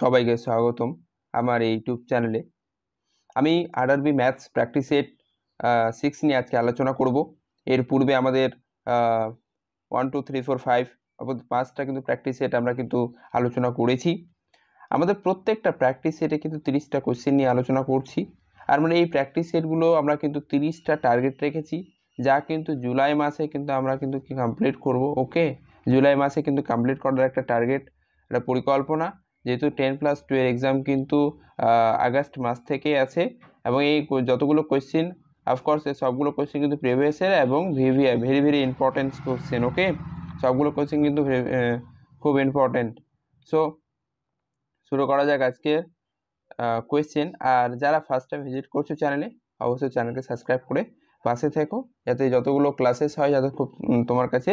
সবাইকে স্বাগতম আমার এই ইউটিউব চ্যানেলে। আমি আরআরবি ম্যাথস প্র্যাকটিস সেট 6 নিয়ে আজকে আলোচনা করব। এর পূর্বে আমাদের 1 2 3 4 5 অর্থাৎ 5টা কিন্তু প্র্যাকটিস সেট আমরা কিন্তু আলোচনা করেছি। আমাদের প্রত্যেকটা প্র্যাকটিস সেটে কিন্তু 30টা কোশ্চেন নিয়ে আলোচনা করছি। আর মানে এই প্র্যাকটিস সেটগুলো আমরা কিন্তু 30টা টার্গেট রেখেছি, যা কিন্তু জুলাই মাসে কিন্তু আমরা কিন্তু কমপ্লিট করব। ওকে, জুলাই মাসে কিন্তু কমপ্লিট করার একটা টার্গেট, একটা পরিকল্পনা। যেহেতু 10+2 এর এক্সাম কিন্তু আগস্ট মাস থেকেই আছে, এবং এই যতগুলো কোয়েশ্চেন অফকোর্স এই সবগুলো কোয়েশ্চেন কিন্তু প্রিভিয়াস ইয়ার এবং ভেরি ভেরি ইম্পর্টেন্ট কোয়েশ্চেন। ওকে, সবগুলো কোয়েশ্চেন কিন্তু খুব ইম্পর্টেন্ট। সো শুরু করা যাক আজকের কোয়েশ্চেন। আর যারা ফার্স্ট টাইম ভিজিট করছো চ্যানেলে, অবশ্যই চ্যানেলকে সাবস্ক্রাইব করে পাশে থেকো, যাতে যতগুলো ক্লাসেস হয় যাতে খুব তোমার কাছে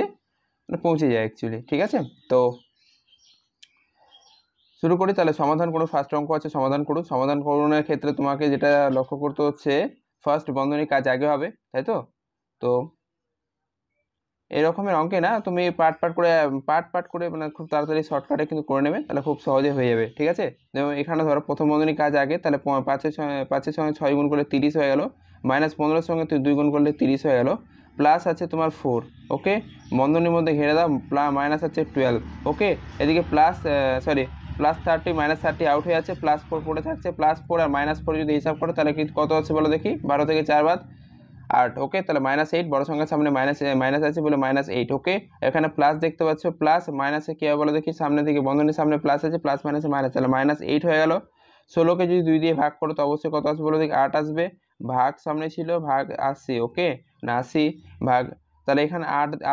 পৌঁছে যায় অ্যাকচুয়ালি। ঠিক আছে, তো শুরু করি তাহলে। সমাধান করো, ফার্স্ট অঙ্ক আছে সমাধান করো। সমাধান করণের ক্ষেত্রে তোমাকে যেটা লক্ষ্য করতে হচ্ছে, ফার্স্ট বন্ধনীর কাজ আগে হবে, তাই তো? তো এরকমের অঙ্কে না তুমি পার্ট পার্ট করে মানে খুব তাড়াতাড়ি শর্টকাটে কিন্তু করে নেবে, তাহলে খুব সহজে হয়ে যাবে। ঠিক আছে, যেমন এখানে ধরো প্রথম বন্ধনীর কাজ আগে, তাহলে 5-এর সঙ্গে 6 গুণ করলে 30 হয়ে গেল, -15-এর সঙ্গে 2 গুণ করলে 30 হয়ে গেল, প্লাস আছে তোমার 4। ওকে, বন্ধনীর মধ্যে ঘিরে দাও, মাইনাস আছে 12। ওকে, এদিকে +30 -30 আউট হয়ে আছে, +4 পড়ে থাকছে, +4 আর -4 যদি হিসাব করো তাহলে কি কত আছে বলো দেখি? 12 থেকে 4 বাদ 8। ওকে, তাহলে -8, বড় সংখ্যার সামনে মাইনাস আছে বলে -8। ওকে, এখানে প্লাস দেখতে পাচ্ছ, প্লাস মাইনাসে কি হবে বলো দেখি? সামনে থেকে বন্ধনীর সামনে প্লাস আছে, প্লাস মাইনাসে মাইনাস, তাহলে -8 হয়ে গেল। 16কে যদি 2 দিয়ে ভাগ করো তো অবশ্যই কত আসবে বলো দেখি? 8 আসবে। ভাগ সামনে ছিল, ভাগ 80। ওকে, না 80 ভাগ, তাহলে এখানে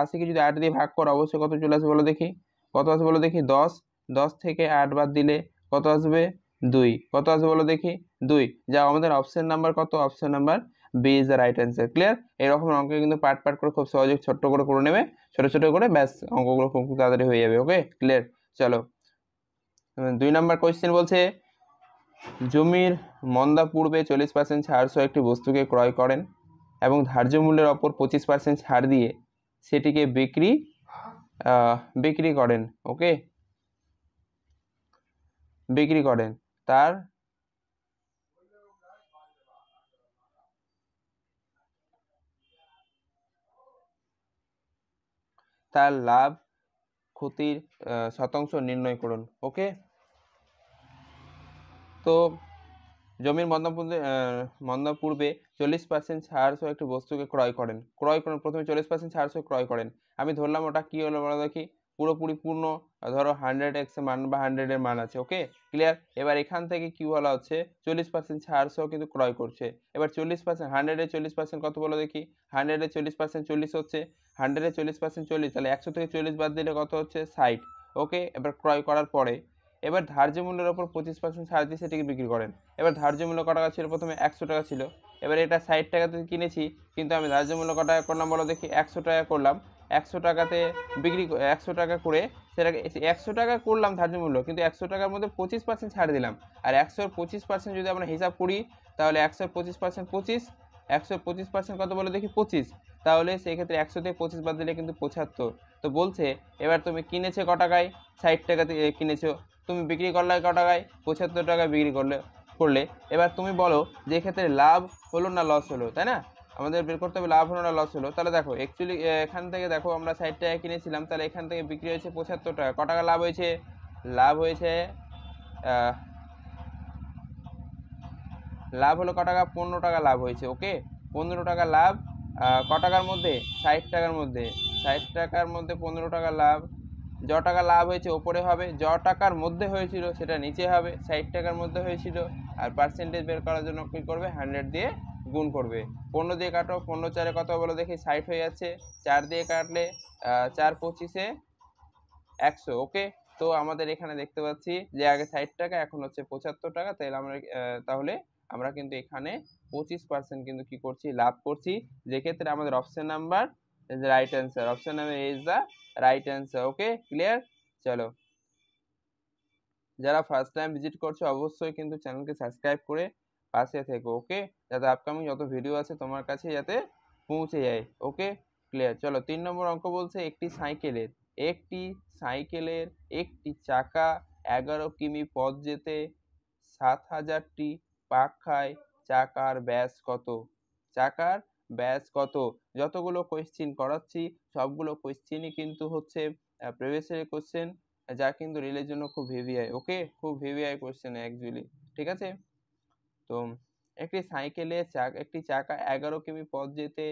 80কে যদি 8 দিয়ে ভাগ করো অবশ্যই কত চলে আসবে বলো দেখি? কত আসবে বলো দেখি? 10। 10 থেকে 8 বাদ দিলে কত আসবে? 2। কত আসবে বলো দেখি? 2। যা আমাদের অপশন নাম্বার কত? Option number B is the right answer. Clear? এরকম অঙ্ক কিন্তু পার্ট করে খুব সহজে ছোট্ট করে নেবে, ছোট করে, ব্যাস অঙ্কগুলো খুব তাড়াতাড়ি হয়ে যাবে। ওকে, ক্লিয়ার? চলো 2 নম্বর কোয়েশ্চেন বলছে, জমির মন্দা পূর্বে 40% ছাড় সহ একটি বস্তুকে ক্রয় করেন এবং ধার্য মূল্যের ওপর 25% ছাড় দিয়ে সেটিকে বিক্রি করেন। ওকে, বিক্রি করেন, তার লাভ ক্ষতির শতাংশ নির্ণয় করুন। ওকে, তো জমির মন্দা পূর্বে 40% ছাড় সহ একটি বস্তুকে ক্রয় করেন। প্রথমে 40% ছাড় সহ ক্রয় করেন। আমি ধরলাম ওটা কি হলো বলো দেখি? পুরোপুরি পূর্ণ, ধরো 100x এর মান বা 100 এর মান আছে। ওকে, ক্লিয়ার? এবার এখান থেকে কি বলা হচ্ছে? 40% ছাড় সহ কিন্তু ক্রয় করছে। এবার 40%, 100 এর 40% কত বলো দেখি? 100 এর 40% 40 হচ্ছে, 100 এর 40% 40, তাহলে 100 থেকে 40 বাদ দিলে কত হচ্ছে? 60। ওকে, এবার ক্রয় করার পরে এবার ধার্য মূল্যের ওপর 25% ছাড় দিয়ে সেটিকে বিক্রি করেন। এবার ধার্য মূল্য কত টাকা ছিল? প্রথমে 100 টাকা ছিল। এবার এটা 60 টাকাতে কিনেছি, কিন্তু আমি ধার্য মূল্য কত টাকা করলাম বলো দেখি? 100 টাকা করলাম। 100 টাকাতে 100 টাকা করে সেটাকে 100 টাকা করলাম ধার্য মূল্য, কিন্তু 100 টাকার মধ্যে 25% ছাড় দিলাম। আর 100-র 25% যদি আমরা হিসাব করি তাহলে 100-র 25% 25, 100-র 25% কত বলো দেখি? 25। তাহলে সেই ক্ষেত্রে 100 থেকে 25 বাদ দিলে কিন্তু 75। তো বলছে এবার তুমি কিনেছো ক টাকায়? 60 টাকাতে কিনেছো। তুমি বিক্রি করলে ক টাকায়? 75 টাকায় বিক্রি করলে। এবার তুমি বলো যে এক্ষেত্রে লাভ হলো না লস হলো, তাই না? আমাদের বের করতে হবে লাভ হলো না লস হলো। তাহলে দেখো অ্যাকচুয়ালি এখান থেকে দেখো আমরা 60 টাকায় কিনেছিলাম, তাহলে এখান থেকে বিক্রি হয়েছে 75 টাকা। ক টাকা লাভ হয়েছে? লাভ হয়েছে লাভ হলো ক টাকা? 15 টাকা লাভ হয়েছে। ওকে, 15 টাকা লাভ ক টাকার মধ্যে? 60 টাকার মধ্যে। 60 টাকার মধ্যে 15 টাকা লাভ। য টাকা লাভ হয়েছে ওপরে হবে, য টাকার মধ্যে হয়েছিল সেটা নিচে হবে। 60 টাকার মধ্যে হয়েছিল, আর পার্সেন্টেজ বের করার জন্য কী করবে? 100 দিয়ে গুণ করবে। 15 দিয়ে কাটো, 15 4-এ কত বলো দেখি? 60 হয়ে যাচ্ছে। 4 দিয়ে কাটলে 4 25-এ 100। ওকে, তো আমাদের এখানে দেখতে পাচ্ছি যে আগে 60 টাকা, এখন হচ্ছে 75 টাকা। তাহলে আমরা কিন্তু এখানে 25% কিন্তু কি করছি? লাভ করছি, যেক্ষেত্রে আমাদের option number is the right answer. Option number is the right answer. Okay, clear? চলো, যারা ফার্স্ট টাইম ভিজিট করছো অবশ্যই কিন্তু চ্যানেলকে সাবস্ক্রাইব করে পাশে থেকো। ওকে, যাতে আপকামিং যত ভিডিও আছে তোমার কাছে যাতে পৌঁছে যায়। ওকে, ক্লিয়ার? চলো 3 নম্বর অঙ্ক বলছে, একটি সাইকেলের একটি চাকা 11 কিমি পথ যেতে 7000টি পাক খায়, চাকার ব্যাস কত? চাকার ব্যাস কত? যতগুলো কোয়েশ্চেন করাচ্ছি সবগুলো কোয়েশ্চেনই কিন্তু হচ্ছে প্রিভিয়াস ইয়ার কোয়েশ্চেন, যা কিন্তু রেলের জন্য খুব হেভি হয়। ওকে, খুব হেভি হয় কোয়েশ্চেন অ্যাকচুয়ালি। ঠিক আছে, তো একটি একটি চাকা 11 কিমি পথ যেতে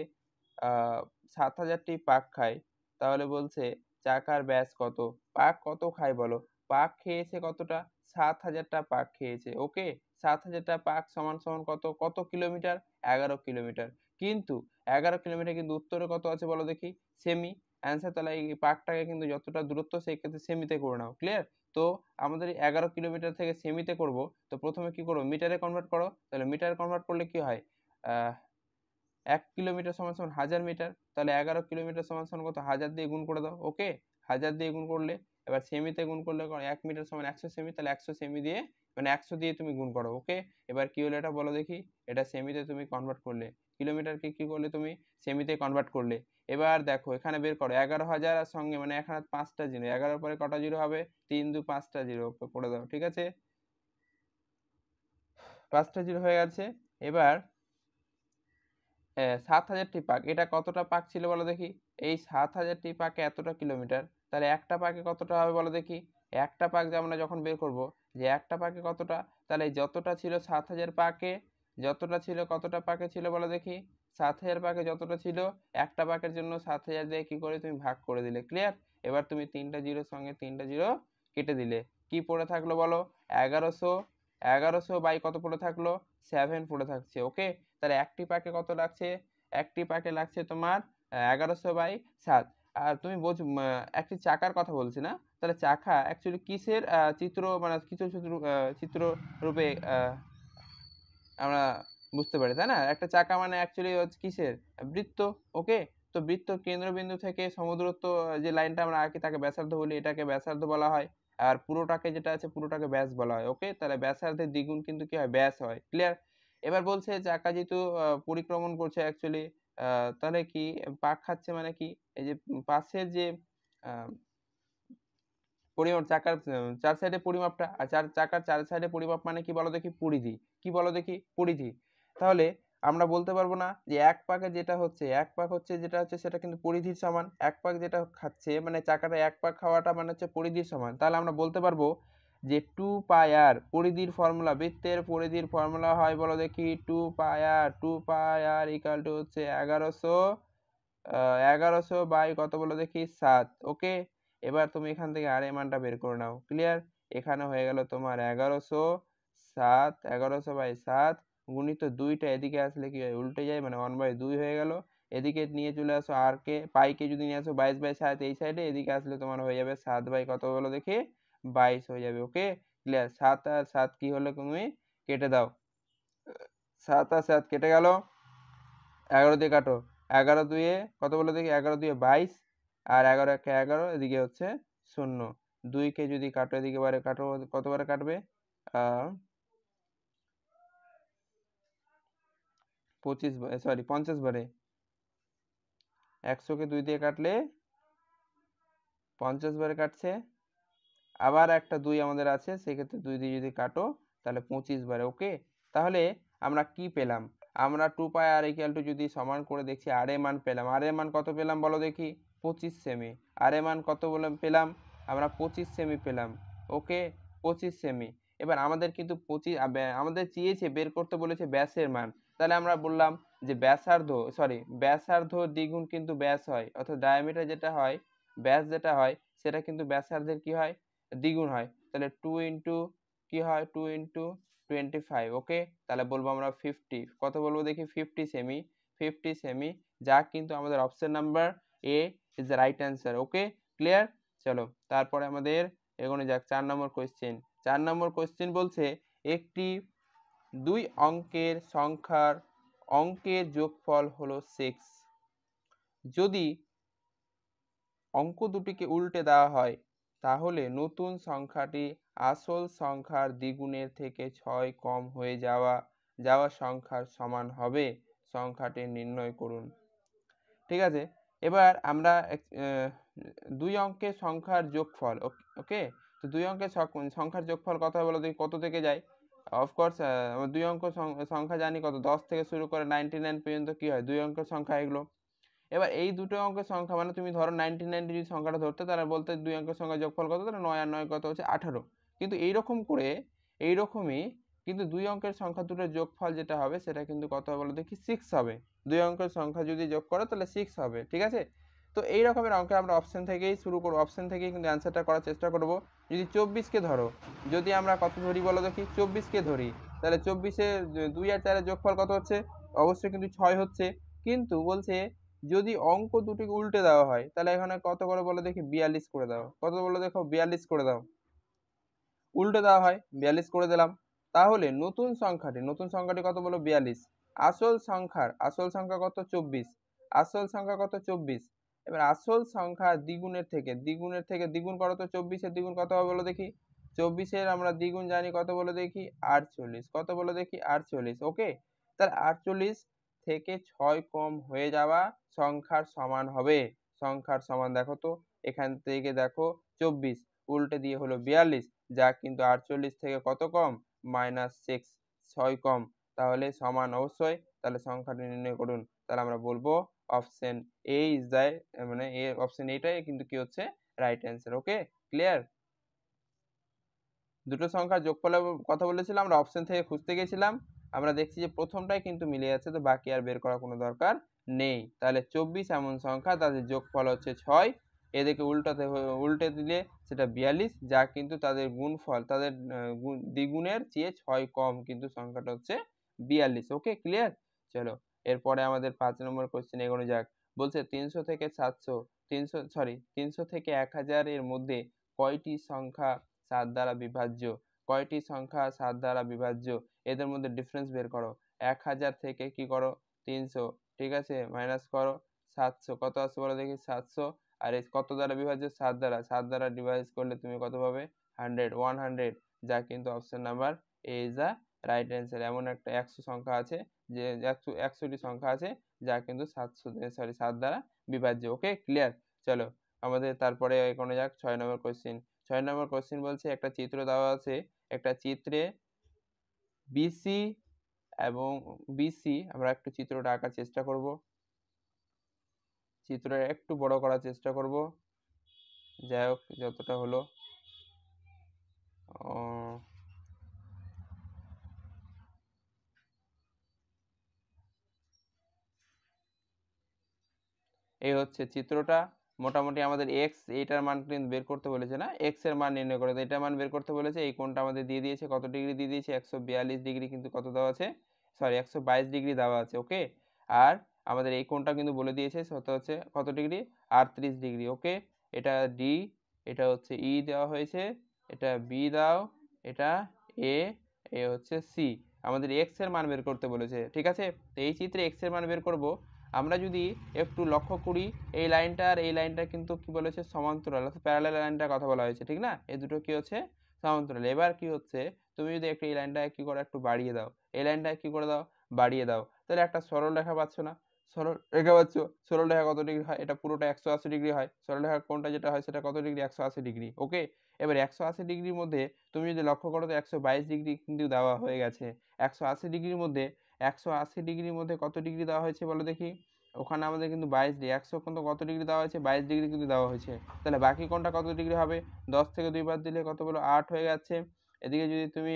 7000টি পাক খায়, তাহলে বলছে চাকার ব্যাস কত? পাক কত খায় বলো? পাক খেয়েছে কতটা? 7000টা পাক খেয়েছে। ওকে, 7000টা পাক সমান সমান কত? কত কিলোমিটার? 11 কিলোমিটার। কিন্তু 11 কিলোমিটার কিন্তু উত্তরে কত আছে বলো দেখি? সেমি। অ্যান্সার তাহলে এই পাকটাকে কিন্তু যতটা দূরত্ব সেক্ষেত্রে সেমিতে করে নাও। ক্লিয়ার? তো আমাদের এই 11 কিলোমিটার থেকে সেমিতে করব, তো প্রথমে কি করবো? মিটারে কনভার্ট করো। তাহলে মিটারে কনভার্ট করলে কি হয়? 1 কিলোমিটার সমান সমান 1000 মিটার। তাহলে 11 কিলোমিটার সমান সমান কত? 1000 দিয়ে গুণ করে দাও। ওকে, 1000 দিয়ে গুণ করলে এবার সেমিতে গুণ করলে 1 মিটার সমান 100 সেমি, তাহলে 100 সেমি দিয়ে মানে 100 দিয়ে তুমি গুণ করো। ওকে, এবার কি হলো এটা বলো দেখি? এটা সেমিতে তুমি কনভার্ট করলে, কিলোমিটারকে কি করলে তুমি? সেমিতে কনভার্ট করলে। এবার দেখো এখানে বের করো 11,000 আর সঙ্গে মানে এখানে 5টা জিরো, 11 পরে কটা জিরো হবে? 3 2 5টা জিরো করে দাও। ঠিক আছে, 5টা জিরো হয়ে গেছে। এবার 7000টি পাক, এটা কতটা পাক ছিল বলো দেখি? এই 7000টি পাকে এতটা কিলোমিটার, তাহলে একটা পাকে কতটা হবে বলো দেখি? একটা পাক যে আমরা যখন বের করব যে একটা পাকে কতটা, তাহলে যতটা ছিল 7000 পাকে, যতটা ছিল কতটা পাকে ছিল বলো দেখি? 7000 পাকে যতটা ছিল, একটা পাকের জন্য 7000 দিয়ে কি করে তুমি ভাগ করে দিলে। ক্লিয়ার? এবার তুমি 3টা জিরোর সঙ্গে 3টা জিরো কেটে দিলে, কি পড়ে থাকলো বলো? 1100। 1100 বাই কত পড়ে থাকলো? 7 পড়ে থাকছে। ওকে, তাহলে একটি পাকে কত লাগছে? একটি পাকে লাগছে তোমার 1100/7। আর তুমি একটি চাকার কথা বলছি না, তাহলে চাকা অ্যাকচুয়ালি কিসের চিত্র মানে চিত্র রূপে আমরা বুঝতে পারি, তাই না? একটা চাকা মানে অ্যাকচুয়ালি হচ্ছে কিসের? বৃত্ত। ওকে, তো বৃত্ত কেন্দ্রবিন্দু থেকে সমদূরত্ব যে লাইনটা আমরা আঁকি তাকে ব্যাসার্ধ বলি, এটাকে ব্যাসার্ধ বলা হয়। আর পুরোটাকে যেটা আছে পুরোটাকে ব্যাস বলা হয়। ওকে, তাহলে ব্যাসার্ধের দ্বিগুণ কিন্তু কি হয়? ব্যাস হয়। ক্লিয়ার? এবার বলছে চাকা যেহেতু পরিক্রমণ করছে অ্যাকচুয়ালি, তাহলে কি পাক খাচ্ছে মানে কি? এই যে পাশের যে আহ পরিমাপ, চাকার চার সাইডে পরিমাপটা, আর চাকার চার সাইডে পরিমাপ মানে কি বলো দেখি? পরিধি। কি বলো দেখি? পরিধি। তাহলে আমরা বলতে পারবো না যে এক পাকে যেটা হচ্ছে, এক পাক হচ্ছে যেটা হচ্ছে সেটা কিন্তু পরিধির সমান। এক পাক যেটা খাচ্ছে মানে চাকাটা এক পাক খাওয়াটা মানে হচ্ছে পরিধির সমান। তাহলে আমরা বলতে পারবো যে 2πr পরিধির ফর্মুলা, বৃত্তের পরিধির ফর্মুলা হয় বলো দেখি? 2πr, 2πr ইকুয়াল টু হচ্ছে 1100 বাই কত বলো দেখি? 7। ওকে, এবার তুমি এখান থেকে আর এর মানটা বের করে নাও। ক্লিয়ার? এখানে হয়ে গেল তোমার 1100/7, 1100/7 গুণিত 2টা এদিকে আসলে কি হয়? উল্টে যায়, মানে 1/2 হয়ে গেল। এদিকে নিয়ে চলে আসো আর কে, পাইকে যদি নিয়ে আসো 22/7 এই সাইডে, এদিকে আসলে তোমার হয়ে যাবে 7 বাই কত বলো দেখি? 22 হয়ে যাবে। ওকে, ক্লিয়ার? 7 আর 7 কি হলো? তুমি কেটে দাও। 7 আর 7 কেটে গেল, 11 দিয়ে কাটো। 11 দুয়ে কত বলো দেখি? 11 দুয়ে 22, আর 11 একে 11, এদিকে হচ্ছে 0। 2কে যদি কাটো এদিকে বারে কাটো, কতবারে কাটবে? 50 বারে। 100কে 2 দিয়ে কাটলে 50 বারে কাটছে। আবার একটা 2 আমাদের আছে, সেক্ষেত্রে 2 দিয়ে যদি কাটো তাহলে 25 বারে। ওকে, তাহলে আমরা কি পেলাম? আমরা 2πr ইকুয়াল টু যদি সমান করে দেখছি, আর এর মান পেলাম। আর এর মান কত পেলাম বলো দেখি? 25 সেমি। আর এর মান কত পেলাম? আমরা 25 সেমি পেলাম। ওকে, 25 সেমি। এবার আমাদের কিন্তু আমাদের চেয়েছে বের করতে বলেছে ব্যাসের মান। তাহলে আমরা বললাম যে ব্যাসার্ধ দ্বিগুণ কিন্তু ব্যাস হয়, অর্থাৎ ডায়ামিটার যেটা হয়, ব্যাস যেটা হয় সেটা কিন্তু ব্যাসার্ধের কি হয়? দ্বিগুণ হয়। তাহলে 2 ইন্টু কি হয়? 2 ইন্টু 25। ওকে, তাহলে বলবো আমরা 50। কত বলবো দেখি? 50 সেমি। 50 সেমি, যা কিন্তু আমাদের option number A is the right answer. Okay, clear? চলো তারপরে আমাদের এগোনো যাক 4 নম্বর কোয়েশ্চেন। 4 নম্বর কোয়েশ্চেন বলছে একটি 2 অঙ্কের সংখ্যার অঙ্কের যোগফল হলো 6। যদি অঙ্ক দুটিকে উল্টে দেওয়া হয় তাহলে নতুন সংখ্যাটি আসল সংখ্যার দ্বিগুণের থেকে 6 কম হয়ে যাওয়া সংখ্যার সমান হবে। সংখ্যাটি নির্ণয় করুন। ঠিক আছে, এবার আমরা 2 অঙ্কের সংখ্যার যোগফল। ওকে, তো তো দুই অঙ্কের সংখ্যার যোগফল কত হয় বলো দেখি, কত থেকে যায়? অফকোর্স আমরা দুই অঙ্ক সংখ্যা জানি কত, 10 থেকে শুরু করে 99 পর্যন্ত কি হয়, দুই অঙ্কের সংখ্যা এগুলো। এবার এই দুটো অঙ্কের সংখ্যা মানে তুমি ধরো 99 যদি সংখ্যাটা ধরতে, তাহলে বলতে দুই অঙ্কের সংখ্যা যোগফল কত, তাহলে 9 আর 9 কত হচ্ছে 18। কিন্তু এইরকম করে এইরকমই কিন্তু দুই অঙ্কের সংখ্যা দুটোর যোগফল যেটা হবে সেটা কিন্তু কত হবে বলো দেখি, 6 হবে। দুই অঙ্কের সংখ্যা যদি যোগ করো তাহলে 6 হবে, ঠিক আছে? তো এই রকমের অঙ্কে আমরা অপশন থেকেই শুরু করব, অপশন থেকেই কিন্তু অ্যান্সারটা করার চেষ্টা করব। যদি 24কে ধরো, যদি আমরা কত ধরি বলো দেখি, 24কে ধরি, তাহলে 24-এ 2 আর 4-এর যোগফল কত হচ্ছে? অবশ্যই কিন্তু 6 হচ্ছে। কিন্তু বলছে যদি অঙ্ক দুটিকে উল্টে দেওয়া হয়, তাহলে এখানে কত করে বলো দেখি, 42 করে দাও। কত বলো দেখো, 42 করে দাও। উল্টে দেওয়া হয়, 42 করে দিলাম। তাহলে নতুন সংখ্যাটি কত বলো, 42। আসল সংখ্যা কত, 24। আসল সংখ্যা কত, 24। এবার আসল সংখ্যা দ্বিগুণের থেকে দ্বিগুণ করো তো, 24-এর দ্বিগুণ কত হবে বলো দেখি? 24-এর আমরা দ্বিগুণ জানি কত বলো দেখি, 48। কত বলো দেখি, 48। ওকে, তাহলে 48 থেকে 6 কম হয়ে যাওয়া সংখ্যার সমান হবে। সংখ্যার সমান দেখো তো, এখান থেকে দেখো 24 উল্টে দিয়ে হলো 42, যা কিন্তু 48 থেকে কত কম, -6, 6 কম। তাহলে সমান অবশ্যই, তাহলে সংখ্যাটি নির্ণয় করুন। তাহলে আমরা বলবো অপশন এ ইজ দ্য, মানে এ অপশন এটাই কিন্তু কি হচ্ছে রাইট অ্যান্সার। Okay, clear? দুটো সংখ্যার যোগফলের কথা বলেছিলাম, আমরা অপশন থেকে খুঁজতে গেছিলাম, আমরা দেখছি যে প্রথমটাই কিন্তু মিলে যাচ্ছে, তো বাকি আর বের করার কোনো দরকার নেই। তাহলে 24 এমন সংখ্যা তাদের যোগফল হচ্ছে 6, এদিকে উল্টে দিলে সেটা 42, যা কিন্তু তাদের গুণফল, তাদের দ্বিগুণের চেয়ে 6 কম, কিন্তু সংখ্যাটা হচ্ছে 42। ওকে, ক্লিয়ার? চলো এরপরে আমাদের 5 নম্বর কোশ্চেন এগোনো যাক। বলছে 300 থেকে 700, 300 থেকে 1000 এর মধ্যে কয়টি সংখ্যা 7 দ্বারা বিভাজ্য? কয়টি সংখ্যা 7 দ্বারা বিভাজ্য? এদের মধ্যে ডিফারেন্স বের করো। 1000 থেকে কি করো, 300, ঠিক আছে, মাইনাস করো 700, কত আসছে বলো দেখি, 700। আর এই কত দ্বারা বিভাজ্য, 7 দ্বারা। 7 দ্বারা ডিভাইড করলে তুমি কত পাবে, 100, যা কিন্তু option number A is the right answer. এমন একটা 100 সংখ্যা আছে, যে 100টি সংখ্যা আছে যা কিন্তু 7 দ্বারা বিভাজ্য। ওকে, ক্লিয়ার? চলো আমাদের তারপরে কোনো যাক 6 নম্বর কোশ্চেন। 6 নম্বর কোশ্চেন বলছে একটা চিত্র দেওয়া আছে, একটা চিত্রে বিসি এবং বিসি, আমরা একটু চিত্রটা আঁকার চেষ্টা করব, চিত্রটা একটু বড় করার চেষ্টা করব, যাই হোক যতটা হলো। এই হচ্ছে চিত্রটা। মোটামুটি আমাদের এক্স, এইটার মান কিন্তু বের করতে বলেছে না, এক্স এর মান নির্ণয় করে, এটার মান বের করতে বলেছে। এই কোণটা আমাদের দিয়ে দিয়েছে, কত ডিগ্রি দিয়ে দিয়েছে, 142 ডিগ্রি কিন্তু কত দেওয়া আছে, সরি 122 ডিগ্রি দেওয়া আছে। ওকে, আর আমাদের এই কোণটা কিন্তু বলে দিয়েছে সেটা হচ্ছে কত ডিগ্রি, 38 ডিগ্রি। ওকে, এটা ডি, এটা হচ্ছে ই দেওয়া হয়েছে, এটা বি দাও, এটা এ, এ হচ্ছে সি। আমাদের এক্স এর মান বের করতে বলেছে, ঠিক আছে? তো এই চিত্রে এক্স এর মান বের করব। আমরা যদি একটু লক্ষ্য করি, এই লাইনটা আর এই লাইনটা কিন্তু কি বলেছে, সমান্তরাল, অর্থাৎ প্যারালাল লাইনটার কথা বলা হয়েছে, ঠিক না? এই দুটো কি হচ্ছে, সমান্তরাল। এবার কি হচ্ছে, তুমি যদি একটু এই লাইনটা কি করে একটু বাড়িয়ে দাও, এই লাইনটা কি করে দাও, বাড়িয়ে দাও, তাহলে একটা সরল রেখা পাচ্ছ না? সরল রেখা পাচ্ছ, সরল রেখা কত ডিগ্রি হয়, এটা পুরোটা 180 ডিগ্রি হয়। সরল রেখার কোণটা যেটা হয় সেটা কত ডিগ্রি, 180 ডিগ্রি। ওকে, এবার 180 ডিগ্রির মধ্যে তুমি যদি লক্ষ্য করো তো 122 ডিগ্রি কিন্তু দেওয়া হয়ে গেছে। 180 ডিগ্রির মধ্যে 180 ডিগ্রির মধ্যে কত ডিগ্রি দেওয়া হয়েছে বলো দেখি? ওখানে আমাদের কিন্তু 22 ডিগ্রি, 100 কিন্তু কত ডিগ্রি দেওয়া হয়েছে, 22 ডিগ্রি কিন্তু দেওয়া হয়েছে। তাহলে বাকি কোণটা কত ডিগ্রি হবে, 10 থেকে 2 বাদ দিলে কত বলো, 8 হয়ে যাচ্ছে। এদিকে যদি তুমি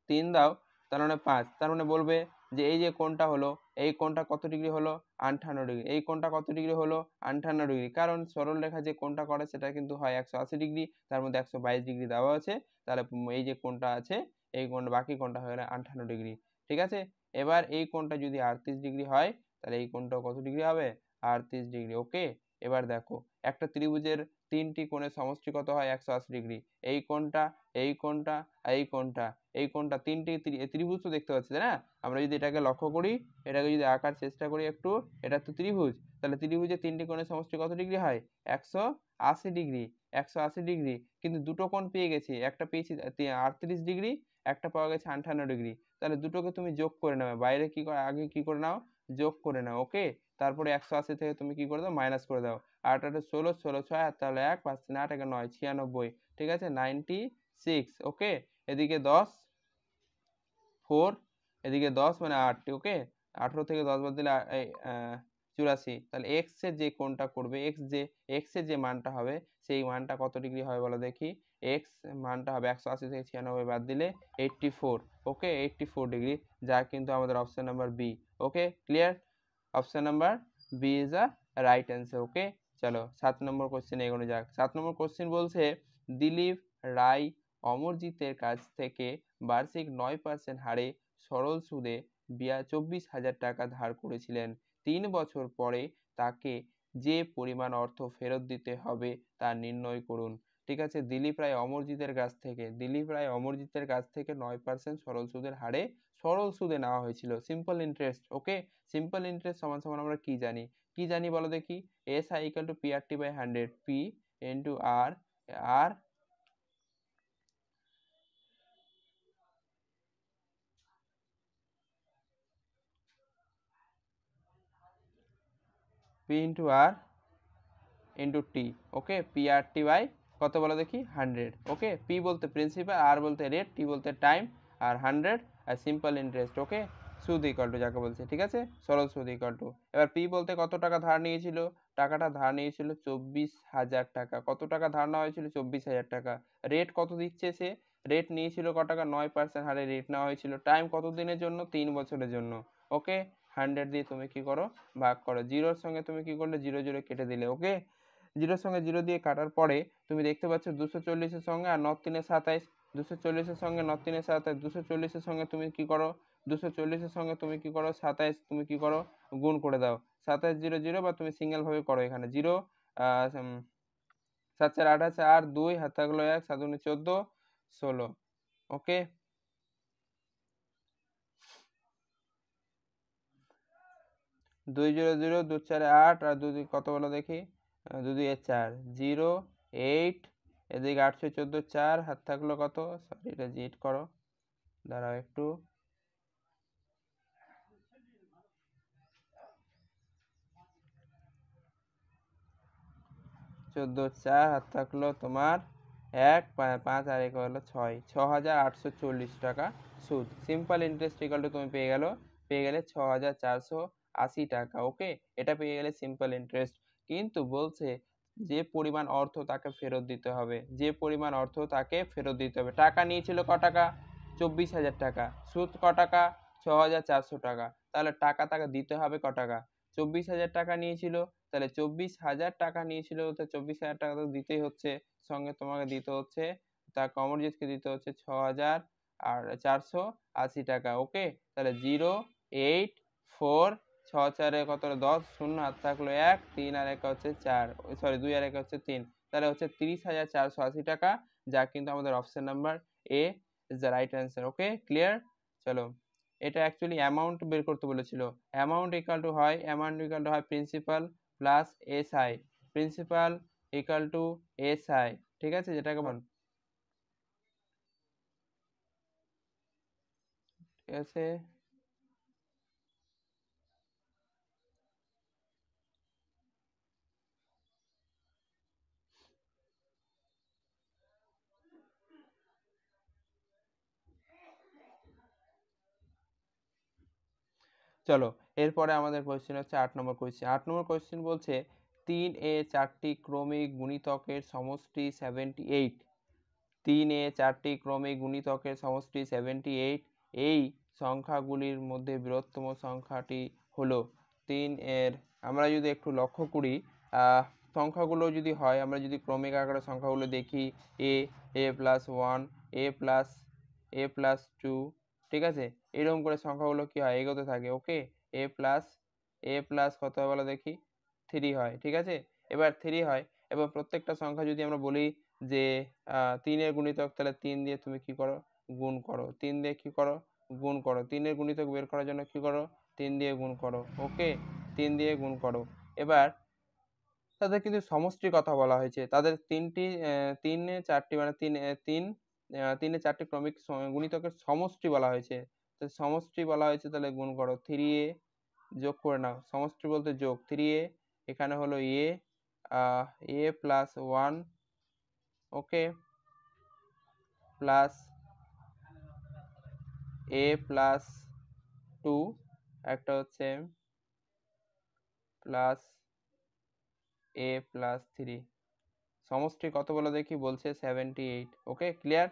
3 দাও, তার মানে 5, তার মানে বলবে যে এই যে কোণটা হলো, এই কোণটা কত ডিগ্রি হলো, 58 ডিগ্রি। এই কোণটা কত ডিগ্রি হলো, 58 ডিগ্রি। কারণ সরল রেখা যে কোণটা করে সেটা কিন্তু হয় 180 ডিগ্রি, তার মধ্যে 122 ডিগ্রি দেওয়া আছে। তাহলে এই যে কোণটা আছে, এই কোণটা, বাকি কোণটা হয়ে গেল 58 ডিগ্রি, ঠিক আছে? এবার এই কোণটা যদি 38 ডিগ্রি হয়, তাহলে এই কোণটা কত ডিগ্রি হবে, 38 ডিগ্রি। ওকে, এবার দেখো একটা ত্রিভুজের 3টি কোণের সমষ্টি কত হয়, 180 ডিগ্রি। এই কোণটা, এই কোণটা, এই কোণটা, এই কোণটা, 3টি ত্রিভুজ তো দেখতে পাচ্ছি, তাই না? আমরা যদি এটাকে লক্ষ্য করি, এটাকে যদি আঁকার চেষ্টা করি একটু, এটা তো ত্রিভুজ, তাহলে ত্রিভুজের 3টি কোণের সমষ্টি কত ডিগ্রি হয়, 180 ডিগ্রি। 180 ডিগ্রি, কিন্তু দুটো কোণ পেয়ে গেছি, একটা পেয়েছি 38 ডিগ্রি, একটা পাওয়া গেছে 58 ডিগ্রি। তাহলে দুটোকে তুমি যোগ করে নাও, বাইরে কি করে, আগে কি করে নাও, যোগ করে নাও। ওকে, তারপরে 180 থেকে তুমি কি করে দাও, মাইনাস করে দাও। 8 8 16, 16 6 আর তাহলে 1, 5 3 8 1 9 96, ঠিক আছে 96, ওকে। এদিকে 10 4, এদিকে 10 মানে 8, ওকে। 18 থেকে 10 বাদ দিলে 84, তাহলে x এর যে কোণটা করবে, x এর যে মানটা হবে সেই মানটা কত ডিগ্রি হবে বলো দেখি। x মানটা হবে 180 থেকে 96 বাদ দিলে 84, ওকে 84 ডিগ্রি, যা কিন্তু আমাদের option number B, okay clear. Option number B is a right answer, okay. চলো 7 নম্বর কোশ্চেন এগোনো যাক। 7 নম্বর কোশ্চেন বলছে দিলীপ রায় অমরজিতের কাছ থেকে বার্ষিক 9% হারে সরল সুদে 24,000 টাকা ধার করেছিলেন। 3 বছর পরে তাকে যে পরিমাণ অর্থ ফেরত দিতে হবে তা নির্ণয় করুন। ঠিক আছে, দিলীপ রায় অমরজিতের কাছ থেকে 9% সরল সুদের হারে সরল সুদে নেওয়া হয়েছিল, simple interest, okay. Simple interest সমান সমান আমরা কি জানি বলো দেখি। SI equal to PRT by 100, P into R, আর P into R into T, okay. PRT by কত বলো দেখি 100, ওকে। P বলতে প্রিন্সিপাল, আর বলতে রেট, টি বলতে টাইম, আর 100 আর সিম্পল ইন্টারেস্ট, ওকে। সুদ ইকুয়াল টু যাকে বলছে, ঠিক আছে, সরল সুদ ইকুয়াল টু। এবার P বলতে কত টাকা ধার নিয়েছিল, টাকাটা ধার নিয়েছিল 24,000 টাকা। কত টাকা ধার নেওয়া হয়েছিল 24,000 টাকা। রেট কত দিচ্ছে সে, রেট নিয়েছিল কত টাকা 9% হারে রেট নেওয়া হয়েছিল। টাইম কত দিনের জন্য, 3 বছরের জন্য, ওকে। 100 দিয়ে তুমি কি করো, ভাগ করো। জিরোর সঙ্গে তুমি কি করলে, জিরো জিরো কেটে দিলে, ওকে। জিরোর সঙ্গে জিরো দিয়ে কাটার পরে তুমি দেখতে পাচ্ছ 240-এর সঙ্গে আর 9 3 27, 240-এর সঙ্গে 9 3 27, 240-এর সঙ্গে তুমি কি করো, 240-এর সঙ্গে তুমি কি করো 27, তুমি কি করো গুণ করে দাও। 27 0 0, বা তুমি সিঙ্গেল ভাবে করো, এখানে 0 7 4 8 আছে, আর 2 হাত থাকলো 1, 7 9 14 16, ওকে। 2 0 0, 2 4 8, আর 2 কত বলো দেখি, 2 2 4, 0 8, এদিকে 8 14 4, হাত থাকলো কত, সরি এটা জিট করো, দাঁড়াও একটু, 14 4, হাত থাকলো তোমার 1 5 আর 1 হলো 6, 6,840 টাকা সুদ। সিম্পল ইন্টারেস্ট ইকুয়াল টু তুমি পেয়ে গেলে 6,480 টাকা, ওকে। এটা পেয়ে গেলে সিম্পল ইন্টারেস্ট। কিন্তু বলছে যে পরিমাণ অর্থ তাকে ফেরত দিতে হবে, টাকা নিয়েছিল ক টাকা, 24,000 টাকা, সুদ ক টাকা, 6,400 টাকা। তাহলে টাকা তাকে দিতে হবে ক টাকা, 24,000 টাকা নিয়েছিল, তাহলে 24,000 টাকা নিয়েছিল, তো 24,000 টাকা তো দিতেই হচ্ছে, সঙ্গে তোমাকে দিতে হচ্ছে, তার অমরজিৎকে দিতে হচ্ছে 6,480 টাকা, ওকে। তাহলে 0 8 4, 6 4 কত 10, 0 হাত থাকলো 1, 3 আর 1 হচ্ছে 4, সরি 2 আর 1 হচ্ছে 3, তাহলে হচ্ছে 30,480 টাকা, যা কিন্তু আমাদের option number A is the right answer, okay clear. চলো, এটা অ্যাকচুয়ালি অ্যামাউন্ট বের করতে বলেছিল। অ্যামাউন্ট ইকুয়াল টু হয় principal plus SI, principal equal to SI, ঠিক আছে, যেটাকে বল, ঠিক আছে। চলো, এরপরে আমাদের কোয়েশ্চেন হচ্ছে 8 নম্বর কোয়েশ্চেন। 8 নম্বর কোয়েশ্চেন বলছে 3a 4টি ক্রমিক গুণিতকের সমষ্টি 78, 3a 4টি ক্রমিক গুণিতকের সমষ্টি 78, এই সংখ্যাগুলির মধ্যে বৃহত্তম সংখ্যাটি হলো 3 এর। আমরা যদি একটু লক্ষ্য করি, সংখ্যাগুলো যদি হয়, আমরা যদি ক্রমিক আকারে সংখ্যাগুলো দেখি, a প্লাস 1, a প্লাস 2, ঠিক আছে, এরকম করে সংখ্যাগুলো কি হয়, এগোতে থাকে, ওকে। a প্লাস কত হয় বলো দেখি, 3 হয়, ঠিক আছে। এবার 3 হয়, এবং প্রত্যেকটা সংখ্যা যদি আমরা বলি যে 3 এর গুণিতক, তাহলে 3 দিয়ে তুমি কি করো, গুণ করো, 3 দিয়ে কি করো, গুণ করো, 3 এর গুণিতক বের করার জন্য কি করো, 3 দিয়ে গুণ করো, ওকে, 3 দিয়ে গুণ করো। এবার তাদের কিন্তু সমষ্টির কথা বলা হয়েছে, তাদের 3 এ 4টি মানে 3 এ 4টি ক্রমিক গুণিতকের সমষ্টি বলা হয়েছে। তো সমষ্টি বলা হয়েছে, তাহলে গুণ করো, 3a যোগ করে নাও, সমষ্টি বলতে যোগ, 3a এখানে হলো a, A plus 1 okay plus A plus 2 একটা হচ্ছে প্লাস এ প্লাস 3 সমষ্টি কত বলো দেখি বলছে 78 ওকে ক্লিয়ার।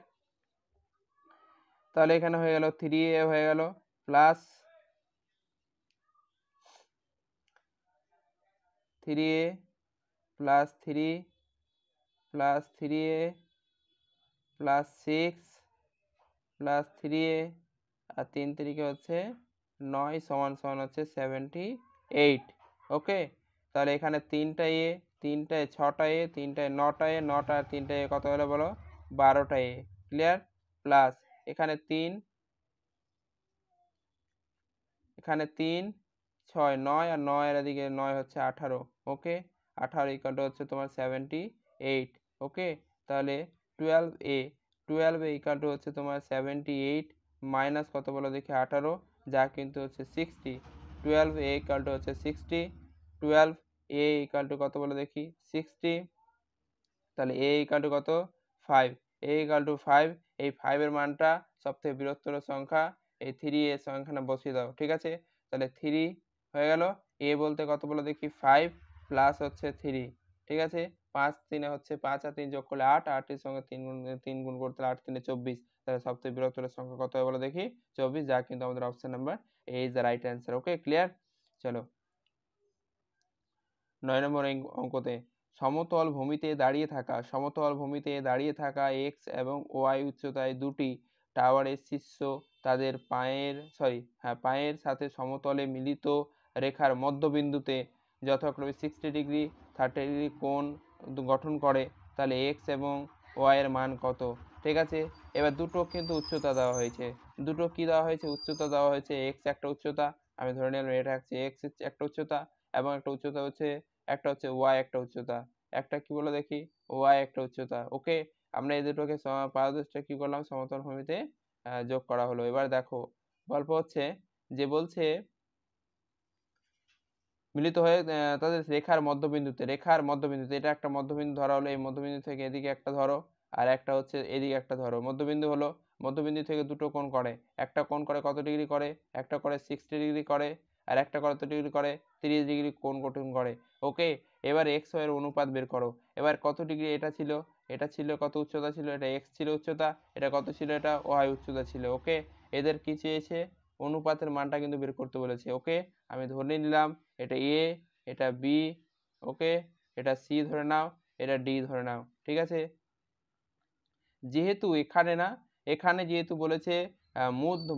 তাহলে এখানে হয়ে গেল 3a হয়ে গেল plus 3a plus 3 plus 3a plus 6 plus 3a আর 3 3 হচ্ছে 9 সমান সমান হচ্ছে 78 ওকে। তাহলে এখানে 3টা এ 3টায় 6টা এ 3টায় 9টা এ 9টা আর 3টা এ কত হলো বলো 12টা এ ক্লিয়ার প্লাস এখানে 3 6 9 আর 9 এর এদিকে 9 হচ্ছে 18 ওকে 18 ইকুয়াল টু হচ্ছে তোমার 78 ওকে। তাহলে 12a ইকুয়াল টু হচ্ছে তোমার 78 মাইনাস কত বলো দেখি 18 যা কিন্তু হচ্ছে 60 12a ইকুয়াল টু হচ্ছে 60 12a ইকুয়াল টু কত বলো দেখি 60 তাহলে a ইকুয়াল টু কত 5 a ইকুয়াল টু 5 এই 5 এর মানটা সবথেকে বৃহত্তর সংখ্যা এই 3 এর সংখ্যাটা বসিয়ে দাও ঠিক আছে। তাহলে 3 হয়ে গেল a বলতে কত বলো দেখি 5 প্লাস হচ্ছে 3 ঠিক আছে 5 3 হচ্ছে 5 আর 3 যোগ করলে 8 8 এর সঙ্গে 3 গুণ করতে 8 3 24 তাহলে সবথেকে বৃহত্তর সংখ্যা কত হয় বলো দেখি 24 যা কিন্তু আমাদের option number A is the right answer okay clear. চলো 9 নম্বর অঙ্কতে সমতল ভূমিতে দাঁড়িয়ে থাকা x এবং y উচ্চতায় দুটি টাওয়ারের শীর্ষ তাদের পায়ের সাথে সমতলে মিলিত রেখার মধ্যবিন্দুতে যথাক্রমে 60 ডিগ্রি 30 ডিগ্রি কোণ গঠন করে তাহলে x এবং y এর মান কত ঠিক আছে। এবার দুটো কিন্তু উচ্চতা দেওয়া হয়েছে দুটো কি দেওয়া হয়েছে উচ্চতা দেওয়া হয়েছে x একটা উচ্চতা আমি ধরে নিলাম এটা হচ্ছে x একটা উচ্চতা এবং একটা উচ্চতা হচ্ছে একটা হচ্ছে y একটা উচ্চতা একটা কি বলো দেখি y একটা উচ্চতা ওকে। আমরা এই দুটোকে পাদদেশটা কি করলাম সমতল ভূমিতে যোগ করা হলো। এবার দেখো গল্প হচ্ছে যে বলছে মিলিত হয়ে তাদের রেখার মধ্যবিন্দুতে এটা একটা মধ্যবিন্দু ধরা হলো এই মধ্যবিন্দু থেকে এদিকে একটা ধরো আর একটা হচ্ছে এদিকে একটা ধরো মধ্যবিন্দু হলো মধ্যবিন্দু থেকে দুটো কোণ করে একটা কোণ করে কত ডিগ্রি করে একটা করে 60 ডিগ্রি করে আর একটা কত ডিগ্রি করে 30 ডিগ্রি কোণ গঠন করে ওকে। এবার এক্স ওয়াই এর অনুপাত বের করো। এবার কত ডিগ্রি এটা ছিল কত উচ্চতা ছিল এটা এক্স ছিল উচ্চতা এটা কত ছিল এটা ওয়াই উচ্চতা ছিল ওকে। এদের কি চেয়েছে অনুপাতের মানটা কিন্তু বের করতে বলেছে ওকে। আমি ধরে নিলাম এটা এ এটা বি ওকে এটা সি ধরে নাও এটা ডি ধরে নাও ঠিক আছে। যেহেতু এখানে যেহেতু বলেছে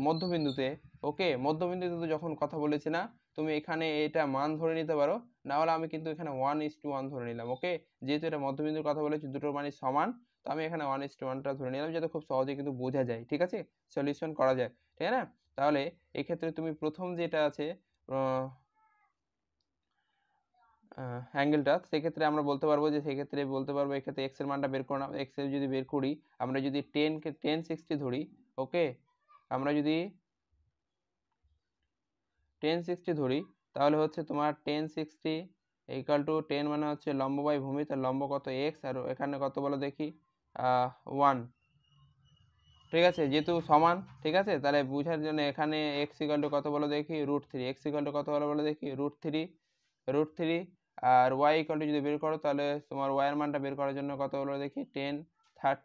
মধ্যবিন্দুতে ওকে মধ্যবিন্দুতে যখন কথা বলেছে না তুমি এখানে এটা মান ধরে নিতে পারো না হলে আমি কিন্তু এখানে 1:1 ধরে নিলাম ওকে। যেহেতু এটা মধ্যবিন্দুর কথা বলেছি দুটোর মানই সমান তো আমি এখানে 1:1টা ধরে নিলাম যাতে খুব সহজে কিন্তু বোঝা যায় ঠিক আছে সলিউশন করা যায় ঠিক আছে না। তাহলে এক্ষেত্রে তুমি প্রথম যেটা আছে অ্যাঙ্গেলটা সেক্ষেত্রে আমরা বলতে পারবো এক্ষেত্রে এক্স এর মানটা বের করে নাও। এক্স এর যদি বের করি আমরা যদি 10 ধরি ওকে আমরা যদি 10 ধরি তাহলে হচ্ছে তোমার 10 ইকুয়াল টু 10 মানে হচ্ছে লম্ব বাই ভূমি তার লম্ব কত এক্স আর এখানে কত বলো দেখি 1 ঠিক আছে যেহেতু সমান ঠিক আছে তাহলে বোঝার জন্য এখানে এক্স ইকুয়াল টু কত বলো দেখি √3 এক্স ইকুয়াল টু কত বলো দেখি √3 আর ওয়াই ইকুয়াল টু যদি বের করো তাহলে তোমার ওয়াই এর মানটা বের করার জন্য কত হলো দেখি 10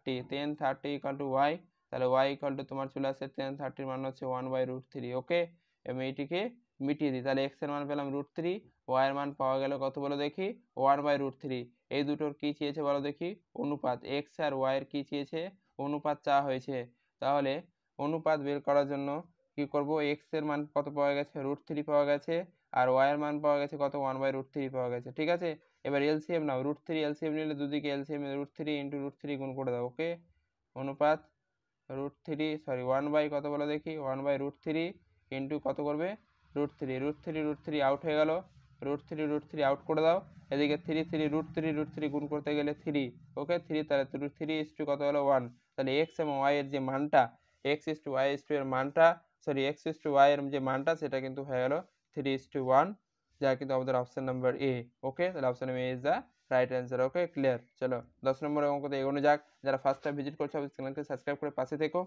30 ইকুয়াল টু ওয়াই তাহলে ওয়াই ইকুয়াল টু তোমার চলে আসছে 10 30 মান হচ্ছে 1/√3 ওকে। এবং এইটিকে মিটিয়ে দিই তাহলে এক্স এর মান পেলাম √3 ওয়াই এর মান পাওয়া গেল কত বলো দেখি 1/√3। এই দুটোর কি চেয়েছে বলো দেখি অনুপাত এক্স আর ওয়াই এর কি চেয়েছে অনুপাত চাওয়া হয়েছে। তাহলে অনুপাত বের করার জন্য কি করব এক্স এর মান কত পাওয়া গেছে √3 পাওয়া গেছে আর ওয়াই এর মান পাওয়া গেছে কত 1/√3 পাওয়া গেছে ঠিক আছে। এবার এলসিএম নাও √3 এলসিএম নিলে দুদিকে এলসিএম √3 ইন্টু √3 গুণ করে দাও ওকে। অনুপাত কত বলো দেখি 1/√3 ইন্টু কত করবে √3 আউট হয়ে গেল √3 আউট করে দাও এদিকে 3 গুণ করতে গেলে 3 ওকে 3 তাহলে 3 কত হলো 1 তাহলে এক্স এবং ওয়াই এর যে মানটা সেটা কিন্তু হয়ে গেল 3:1 যা কিন্তু আমাদের অপশন নাম্বার এ ওকে। তাহলে option A is the right answer. Okay, clear. চলো 10 নম্বরের অঙ্কতে এগোনো যাক। যারা ফার্স্ট টাইম ভিজিট করছো চ্যানেলকে সাবস্ক্রাইব করে পাশে থেকো,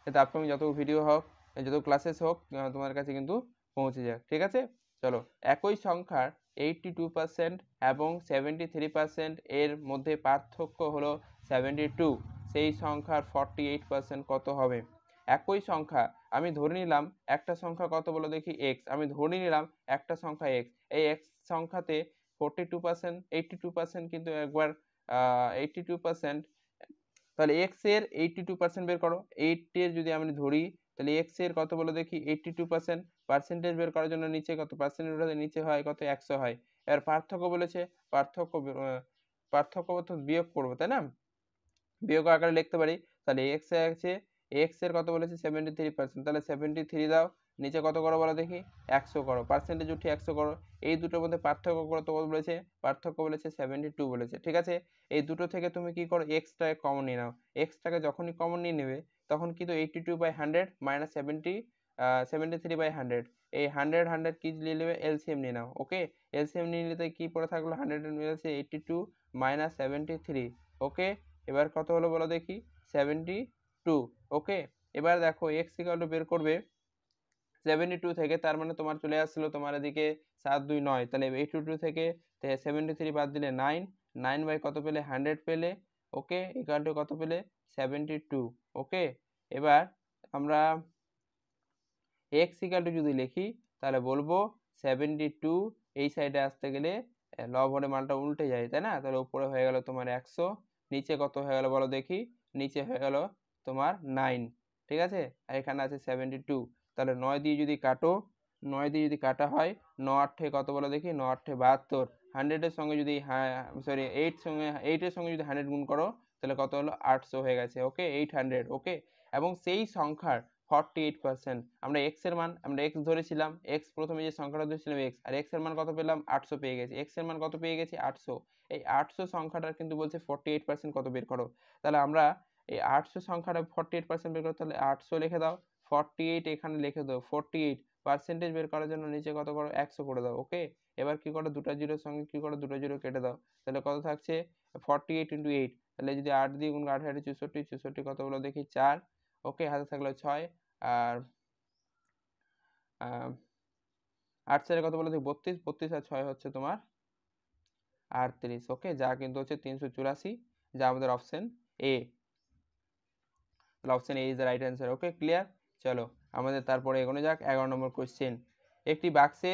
যাতে আপকামিং যত ভিডিও হোক, যত ক্লাসেস হোক, তোমার কাছে কিন্তু পৌঁছে যাক। ঠিক আছে, চলো। একই সংখ্যার 82% এবং 73% এর মধ্যে পার্থক্য হলো 72, সেই সংখ্যার 48% কত হবে? একই সংখ্যা, আমি ধরে নিলাম একটা সংখ্যা কত বলো দেখি, এক্স। আমি ধরে নিলাম একটা সংখ্যা এক্স। এই এক্স সংখ্যাতে 42%, 82% কিন্তু একবার 82%, তাহলে এক্স এর 82% বের করো। 8 এর যদি আমি ধরি, তাহলে এক্স এর কত বলো দেখি, 82%। পার্সেন্টেজ বের করার জন্য নিচে কত পার্সেন্টেজ, নিচে হয় কত, 100 হয়। এর পার্থক্য বলেছে, পার্থক্য তো বিয়োগ করবো, তাই না? বিয়োগ আকারে লিখতে পারি। তাহলে এক্স আছে, এক্স এর কত বলেছে 73%, তাহলে 73 দাও, নিচে কত করো বলো দেখি, 100 করো, পার্সেন্টেজ উঠিয়ে 100 করো। এই দুটোর মধ্যে পার্থক্য কত বলেছে, পার্থক্য বলেছে 72 বলেছে। ঠিক আছে, এই দুটো থেকে তুমি কি করো, এক্সটাকে কমন নিয়ে নাও। এক্সটাকে যখনই কমন নিয়ে নেবে তখন কিন্তু 82/100 মাইনাস 73/100, এই 100 কি নিয়ে নেবে, এলসিএম নিয়ে নাও। ওকে, এলসিএম নিয়ে নিতে কি পড়ে থাকলো, 100 এর মিলেছে 82 মাইনাস 73। ওকে, এবার কত হলো বলো দেখি, 72। ওকে, এবার দেখো এক্স ইকুয়াল টু বের করবে 72 থেকে, তার মানে তোমার চলে আসলো তোমার এদিকে 7 2 9, তাহলে 82 থেকে 73 বাদ দিলে 9, 9 বাই কত পেলে, 100 পেলে। ওকে, ইকুয়াল টু কত পেলে, 72। ওকে, এবার আমরা এক্স ইকুয়াল টু যদি লিখি তাহলে বলবো 72, এই সাইডে আসতে গেলে লবণের মানটা উল্টে যায়, তাই না? তাহলে উপরে হয়ে গেল তোমার 100, নিচে কত হয়ে গেল বলো দেখি, নিচে হয়ে গেল তোমার 9। ঠিক আছে, আর এখানে আছে 72। তাহলে 9 দিয়ে যদি কাটো, 9 দিয়ে যদি কাটা হয়, 9 8 কত বলো দেখি, 9 8 72। 100 এর সঙ্গে যদি, হ্যাঁ সরি, 8 এর সঙ্গে যদি 100 গুণ করো তাহলে কত হলো, 800 হয়ে গেছে। ওকে, 800। ওকে, এবং সেই সংখ্যার 48%, আমরা এক্স এর মান, আমরা এক্স ধরেছিলাম, এক্স প্রথমে যে সংখ্যাটা ধরেছিলাম এক্স, আর এক্স এর মান কত পেলাম, 800 পেয়ে গেছি। এক্স এর মান কত পেয়ে গেছি, 800। এই 800 সংখ্যাটার কিন্তু বলছে 48% কত বের করো। তাহলে আমরা এই 800 সংখ্যাটা 48% বের করো, তাহলে 800 লিখে দাও, 48 এখানে লিখে দাও, 48 পার্সেন্টেজ বের করার জন্য নিচে কত করো, 100 করে দাও। ওকে, এবার কি করো, দুটো জিরোর সঙ্গে কি করো, দুটো জিরো কেটে দাও, তাহলে কত থাকছে, 48 × 8, তাহলে যদি 8 দিয়ে গুণ 8 8 64, 64 কত হলো দেখি, 4। ওকে, হাতে থাকলো 6, আর 8 4 কত বলো দেখি, 32, 32 আর 6 হচ্ছে তোমার 38। ওকে, যা কিন্তু হচ্ছে 384, যা আমাদের অপশন এ। তাহলে option A is the right answer. Okay, clear. চলো আমাদের তারপরে এগোনো যাক। 11 নম্বর কোশ্চেন, একটি বাক্সে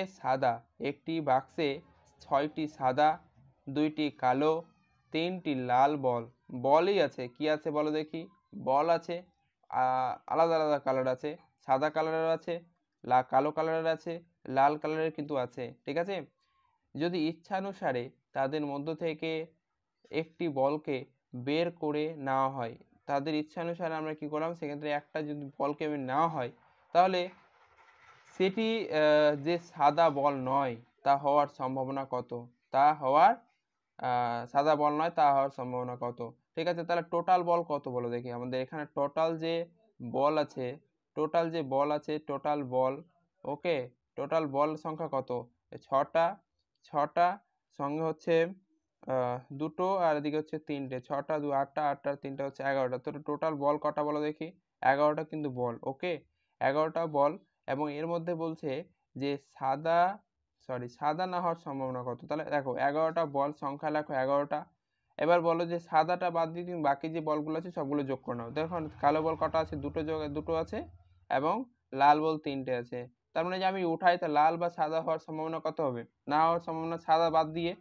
6টি সাদা, 2টি কালো, 3টি লাল বলই আছে। কি আছে বলো দেখি, বল আছে, আলাদা আলাদা কালার আছে, সাদা কালারের আছে, কালো কালারের আছে, লাল কালারের কিন্তু আছে। ঠিক আছে, যদি ইচ্ছানুসারে তাদের মধ্য থেকে একটি বলকে বের করে নেওয়া হয়, তাদের ইচ্ছানুসারে আমরা কি করলাম, সেক্ষেত্রে একটা যদি বলকে নেওয়া হয়, তাহলে সেটি যে সাদা বল নয় তা হওয়ার সম্ভাবনা কত, তা হওয়ার সাদা বল নয় তা হওয়ার সম্ভাবনা কত। ঠিক আছে, তাহলে টোটাল বল কত বলো দেখি, আমাদের এখানে টোটাল যে বল আছে, টোটাল বল। ওকে, টোটাল বল সংখ্যা কত, 6টা, 6টা সঙ্গে হচ্ছে দুটো, আর এদিকে হচ্ছে 3টে, 6টা 2 8টা, 8টার 3টা হচ্ছে 11টা। তো টোটাল বল কটা বলো দেখি, 11টা কিন্তু বল। ওকে, 11টা বল, এবং এর মধ্যে বলছে যে সাদা না হওয়ার সম্ভাবনা কত। তাহলে দেখো 11টা বল সংখ্যা লেখো 11টা, এবার বলো যে সাদাটা বাদ দিয়ে তুমি বাকি যে বলগুলো আছে সবগুলো যোগ করে নাও। দেখো কালো বল কটা আছে, দুটো আছে, এবং লাল বল 3টে আছে। তার মানে যে আমি উঠাই, তা লাল বা সাদা হওয়ার সম্ভাবনা কত হবে, না হওয়ার সম্ভাবনা, সাদা বাদ দিয়ে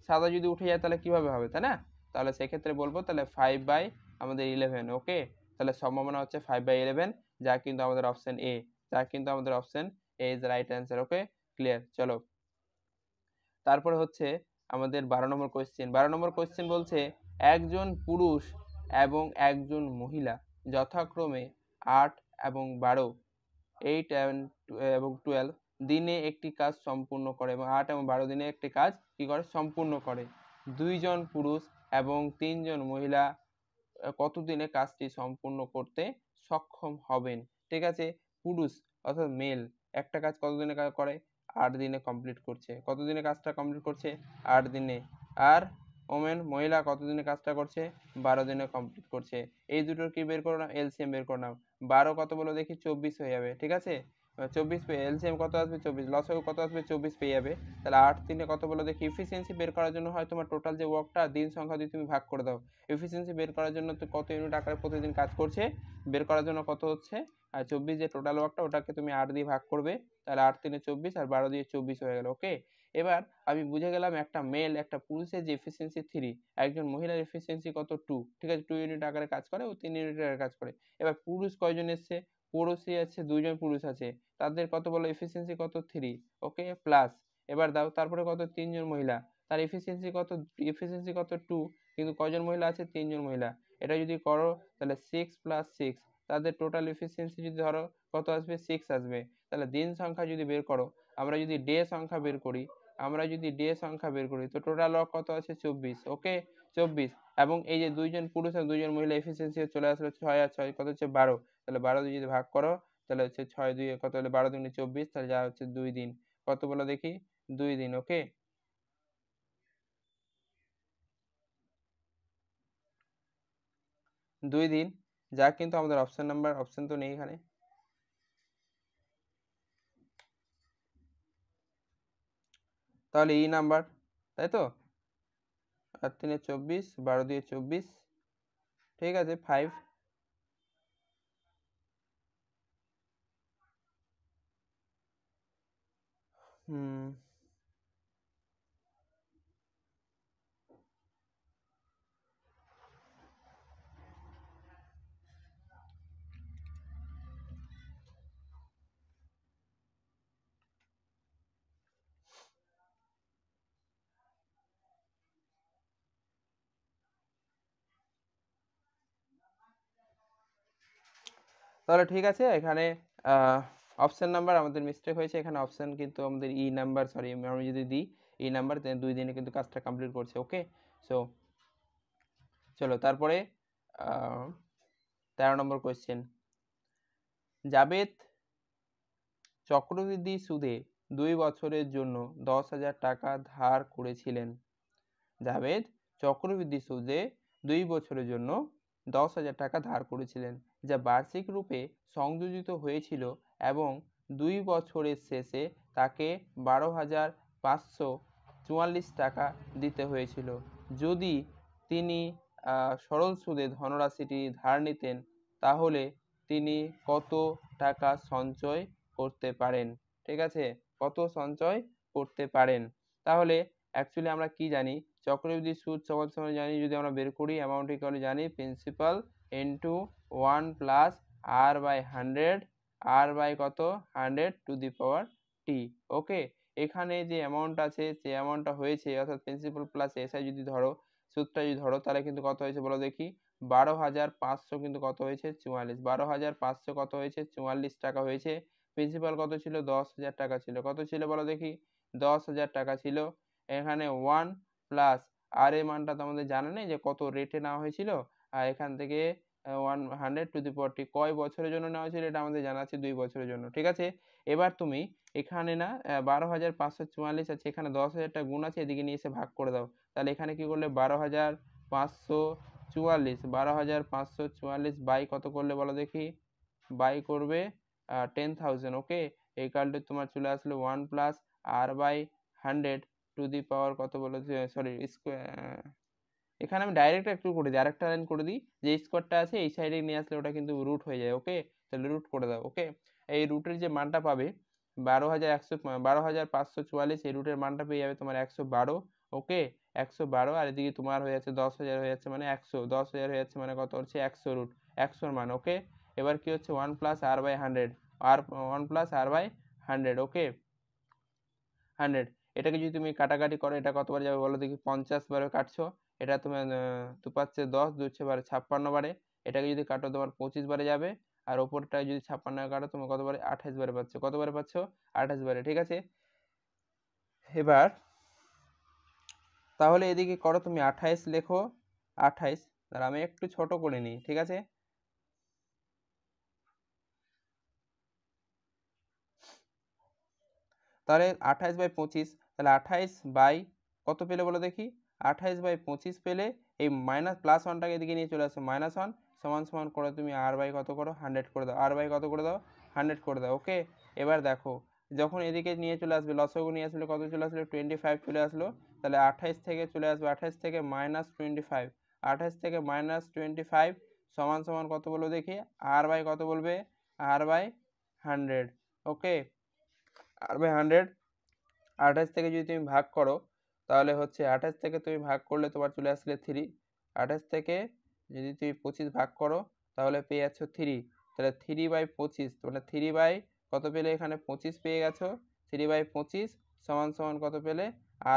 সাদা যদি উঠে যায় তাহলে কিভাবে হবে, তাই না? তাহলে সেক্ষেত্রে বলবো তাহলে 5/11। ওকে, তাহলে সম্ভাবনা হচ্ছে 5/11, যা কিন্তু আমাদের option A, is the right answer. Okay, clear. চলো তারপরে হচ্ছে আমাদের 12 নম্বর কোয়েশ্চেন। 12 নম্বর কোয়েশ্চেন বলছে, একজন পুরুষ এবং একজন মহিলা যথাক্রমে 8 এবং 12, 8 এবং 12 দিনে একটি কাজ সম্পূর্ণ করে, এবং 8 এবং 12 দিনে একটি কাজ কি করে, সম্পূর্ণ করে। 2 জন পুরুষ এবং 3 জন মহিলা কতদিনে কাজটি সম্পূর্ণ করতে সক্ষম হবেন। ঠিক আছে, পুরুষ অর্থাৎ মেল একটা কাজ কতদিনে করে, 8 দিনে কমপ্লিট করছে। কতদিনে কাজটা কমপ্লিট করছে, 8 দিনে। আর ওমেন মহিলা কতদিনে কাজটা করছে, 12 দিনে কমপ্লিট করছে। এই দুটোর কি বের করো না, এলসিএম বের করো না। 12 কত বলো দেখি, 24 হয়ে যাবে, ঠিক আছে। 24 পেয়ে এলসিএম কত আসবে, 24, লসাগু কত আসবে, 24 পেয়ে যাবে। তাহলে 8 3 কত বলো দেখি। এফিসিয়েন্সি বের করার জন্য হয় তোমার টোটাল যে ওয়ার্কটা দিন সংখ্যা দিয়ে তুমি ভাগ করে দাও। এফিসিয়েন্সি বের করার জন্য তো কত ইউনিট আকারে প্রতিদিন কাজ করছে বের করার জন্য কত হচ্ছে, আর 24 যে টোটাল ওয়ার্কটা ওটাকে তুমি 8 দিয়ে ভাগ করবে। তাহলে 8 3 24 আর 12 দিয়ে 24 হয়ে গেল, ওকে। এবার আমি বুঝে গেলাম একটা মেল একটা পুরুষের যে এফিসিয়েন্সি 3, একজন মহিলার এফিসিয়েন্সি কত 2, ঠিক আছে। 2 ইউনিট আকারে কাজ করে, ও 3 ইউনিট আকারে কাজ করে। এবার পুরুষ কয়জন এসছে, পুরুষই আছে 2জন পুরুষ আছে, তাদের কত বলো এফিসিয়েন্সি কত 3, ওকে প্লাস। এবার দাও তারপরে কত 3জন মহিলা, তার এফিসিয়েন্সি কত 2, কিন্তু কয়জন মহিলা আছে, 3জন মহিলা। এটা যদি করো তাহলে 6 + 6, তাদের টোটাল এফিসিয়েন্সি যদি ধরো কত আসবে, 6 আসবে। তাহলে দিন সংখ্যা যদি বের করো, আমরা যদি ডে সংখ্যা বের করি, তো টোটাল ওয়ার্ক কত আছে, 24, ওকে 24। এবং এই যে 2জন পুরুষ আর 2জন মহিলা এফিসিয়েন্সি চলে আসলো 6 আর 6 কত হচ্ছে 12। তাহলে 12 দিয়ে যদি ভাগ করো তাহলে হচ্ছে 6 2 কত হলো, 12 2 24, তাহলে যা হচ্ছে 2 দিন। কত বলো দেখি, 2 দিন, ওকে 2 দিন। যা কিন্তু আমাদের অপশন নাম্বার, অপশন তো নেই এখানে। তাহলে ই নাম্বার, তাই তো। 8 3 24, 12 2 24, ঠিক আছে 5। হুম, তাহলে ঠিক আছে। এখানে অপশন নাম্বার আমাদের মিস্টেক হয়েছে, এখানে অপশন কিন্তু আমাদের ই নাম্বার, সরি আমি যদি দিই ই নাম্বার, 2 দিনে কিন্তু কাজটা কমপ্লিট করছে, ওকে। সো চলো তারপরে 13 নম্বর কোয়েশ্চেন। জাবেদ চক্রবৃদ্ধি সুদে 2 বছরের জন্য 10,000 টাকা ধার করেছিলেন। জাবেদ চক্রবৃদ্ধি সুদে 2 বছরের জন্য 10,000 টাকা ধার করেছিলেন, যা বার্ষিক রূপে সংযোজিত হয়েছিল এবং 2 বছরের শেষে তাকে 12,544 টাকা দিতে হয়েছিল। যদি তিনি সরল সুদে ধনরাশিটি ধার নিতেন, তাহলে তিনি কত টাকা সঞ্চয় করতে পারেন, ঠিক আছে, কত সঞ্চয় করতে পারেন। তাহলে অ্যাকচুয়ালি আমরা কি জানি, চক্রবৃদ্ধি সুদ সমান জানি, যদি আমরা বের করি অ্যামাউন্ট ইকুয়াল জানি principal into 1 plus R by 100, R by কত 100 টু দি পাওয়ার টি, ওকে। এখানে যে অ্যামাউন্ট আছে, যে অ্যামাউন্টটা হয়েছে, অর্থাৎ প্রিন্সিপাল প্লাস এসআই যদি ধরো, সুদটা যদি ধরো, তাহলে কিন্তু কত হয়েছে বলো দেখি, 12,500 কিন্তু কত হয়েছে 44, 12,500 কত হয়েছে 44 টাকা হয়েছে। প্রিন্সিপাল কত ছিল, 10,000 টাকা ছিল, কত ছিল বলো দেখি, 10,000 টাকা ছিল। এখানে 1 প্লাস আর এর মানটা তো আমাদের জানা নেই যে কত রেটে নেওয়া হয়েছিল, আর এখান থেকে 100 টু দি পাওয়ার টি, কয় বছরের জন্য নেওয়া হয়েছিল এটা আমাদের জানা আছে, 2 বছরের জন্য, ঠিক আছে। এবার তুমি এখানে না 12,544 আছে, এখানে 10,000 টা গুণ আছে, এদিকে নিয়ে এসে ভাগ করে দাও। তাহলে এখানে কি করলে 12,544 বাই কত করলে বলো দেখি, বাই করবে 10,000, ওকে। এই কালটি তোমার চলে আসলো 1 plus R by 100 to the power কত বলো, সরি এখানে আমি ডাইরেক্ট একটু করে দিই, আরেকটা লাইন করে দিই, যে স্কোয়ারটা আছে এই সাইডে নিয়ে আসলে ওটা কিন্তু রুট হয়ে যায়, ওকে। তাহলে রুট করে দাও, ওকে। এই রুটের যে মানটা পাবে 12,544, এই রুটের মানটা পেয়ে যাবে তোমার 112, ওকে 112। আর এদিকে তোমার হয়ে যাচ্ছে 10,000 হয়ে যাচ্ছে মানে 100, 10,000 হয়ে যাচ্ছে মানে কত হচ্ছে 100 রুট 100 মান, ওকে। এবার কি হচ্ছে 1 প্লাস আর বাই 100, আর 1 প্লাস আর বাই 100, ওকে 100। এটাকে যদি তুমি কাটাকাটি করো, এটা কতবার যাবে বলো দেখি, 50 বারে কাটছো, এটা তোমার 2 পাঁচে 10, 2 6 বারে 56 বারে, এটাকে যদি কাটো তোমার 25 বারে যাবে। আর ওপরটা যদি 56 কাটো তোমার কত বারে, 28 বারে পাচ্ছ, কত বারে পাচ্ছ 28 বারে, ঠিক আছে। এবার তাহলে এদিকে করো তুমি 28 লেখো, 28, আর আমি একটু ছোট করে নিই, ঠিক আছে। তাহলে 28 বাই 25, তাহলে 28 বাই কত পেলে বলো দেখি, 28/25 পেলে এই মাইনাস প্লাস ওয়ানটাকে এদিকে নিয়ে চলে আসো -1 সমান সমান করে তুমি r বাই কত করো 100 করে দাও, r বাই কত করে দাও 100 করে দাও। ওকে, এবার দেখো যখন এদিকে নিয়ে চলে আসবে লসাগু নিয়ে আসলে কত চলে আসলো 25 চলে আসলো, তাহলে 28 থেকে চলে আসবে 28 থেকে -25, 28 থেকে -25 সমান সমান কত বলবো দেখি, r বাই কত বলবে r by 100। Okay, r by 100 28 থেকে যদি তুমি ভাগ করো তাহলে হচ্ছে 28 থেকে তুমি ভাগ করলে তোমার চলে আসলে 3, 28 থেকে যদি তুমি 25 ভাগ করো তাহলে পেয়ে যাচ্ছ 3, তাহলে 3/25 মানে 3 বাই কত পেলে এখানে 25 পেয়ে গেছো, 3/25 সমান সমান কত পেলে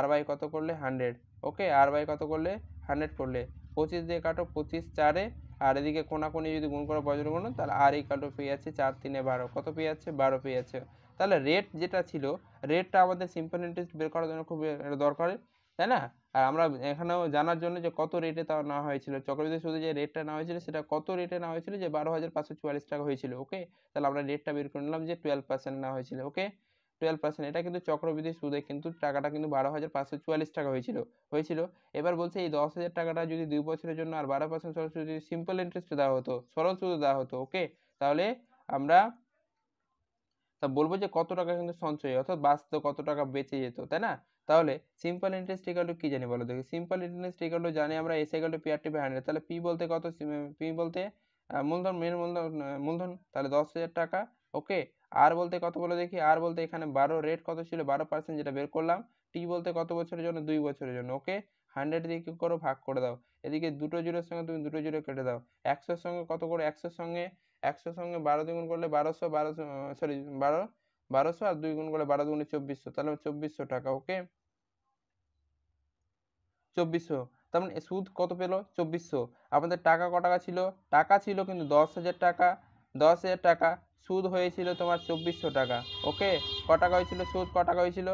r বাই কত করলে 100। ওকে, r বাই কত করলে 100 করলে 25 দিয়ে কাটো 25 4-এ, আর এদিকে কোনাকুনি যদি গুণ করো বজ্র গুণ তাহলে r ইকুয়াল পেয়ে যাচ্ছে 4 3 12, কত পেয়ে যাচ্ছে 12 পেয়ে যাচ্ছে। তাহলে রেট যেটা ছিল রেটটা আমাদের সিম্পল ইন্টারেস্ট বের করার জন্য খুব দরকারি, তাই না? আর আমরা এখানেও জানার জন্য যে কত রেটে তা নেওয়া হয়েছিল, চক্রবৃদ্ধি সুদে যে রেটটা নেওয়া হয়েছিল সেটা কত রেটে নেওয়া হয়েছিল, যে 12,544 টাকা হয়েছিল। ওকে, তাহলে আমরা রেটটা বের করে নিলাম যে 12% নেওয়া হয়েছিল। ওকে, 12%, এটা কিন্তু চক্রবৃদ্ধি সুদে কিন্তু টাকাটা কিন্তু 12,544 টাকা হয়েছিল। এবার বলছে এই 10,000 টাকাটা যদি 2 বছরের জন্য আর 12% সরল সুদে যদি সিম্পল ইন্টারেস্টে দেওয়া হতো, সরল সুদে দেওয়া হতো, ওকে, তাহলে আমরা বলবো যে কত টাকা কিন্তু সঞ্চয় অর্থাৎ বাঁচতো, কত টাকা বেঁচে যেত, তাই না? তাহলে সিম্পল ইন্টারেস্ট ইকুয়াল টু কি জানি বলো দেখি, সিম্পল ইন্টারেস্ট ইকুয়াল টু জানি আমরা S equal to P R T by 100। তাহলে পি বলতে কত, পি বলতে মূলধন, মেন মূলধন তাহলে 10,000 টাকা। ওকে, আর বলতে কত বলে দেখি, আর বলতে এখানে 12, রেট কত ছিল 12% যেটা বের করলাম, টি বলতে কত বছরের জন্য 2 বছরের জন্য। ওকে, 100 দিয়ে কি করো ভাগ করে দাও, এদিকে দুটো জিরোর সঙ্গে তুমি দুটো জিরো কেটে দাও, 100-র সঙ্গে কত করে 100-র সঙ্গে 12 দ্বিগুণ করলে 1200, সরি 1200 আর 2 গুণ করলে 12 দুগুণে 2400, তাহলে 2400 টাকা। ওকে, 2400, তার মানে সুদ কত পেলো 2400। আমাদের টাকা ক টাকা ছিল, টাকা ছিল কিন্তু 10,000 টাকা, 10,000 টাকা, সুদ হয়েছিল তোমার 2400 টাকা। ওকে, ক টাকা হয়েছিল সুদ, ক টাকা হয়েছিল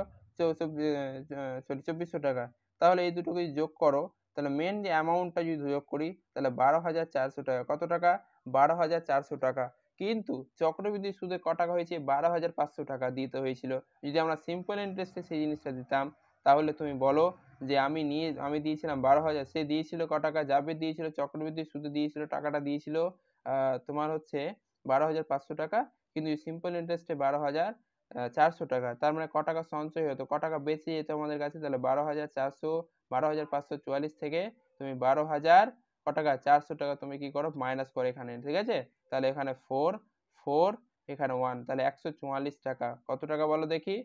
সরি 2400 টাকা। তাহলে এই দুটোকে যোগ করো, তাহলে মেন যে অ্যামাউন্টটা যদি যোগ করি তাহলে 12,400 টাকা। কত টাকা, 12,400 টাকা। কিন্তু চক্রবৃদ্ধি সুদে ক টাকা হয়েছে 12,500 টাকা দিতে হয়েছিল। যদি আমরা সিম্পল ইন্টারেস্টে সেই জিনিসটা দিতাম তাহলে তুমি বলো যে আমি দিয়েছিলাম 12,000, সে দিয়েছিল ক টাকা, যাবে দিয়েছিল চক্রবৃদ্ধি সুদে দিয়েছিল টাকাটা দিয়েছিল তোমার হচ্ছে 12,500 টাকা, কিন্তু সিম্পল ইন্টারেস্টে 12,400 টাকা। তার মানে ক টাকা সঞ্চয় হতো, ক টাকা বেঁচে যেত আমাদের কাছে, তাহলে 12,400, 12,544 থেকে তুমি 12,000 ক টাকা 400 টাকা তুমি কি করো মাইনাস করো এখানে, ঠিক আছে? তাহলে এখানে 4 4 এখানে 1, তাহলে 144 টাকা। কত টাকা বলো দেখি,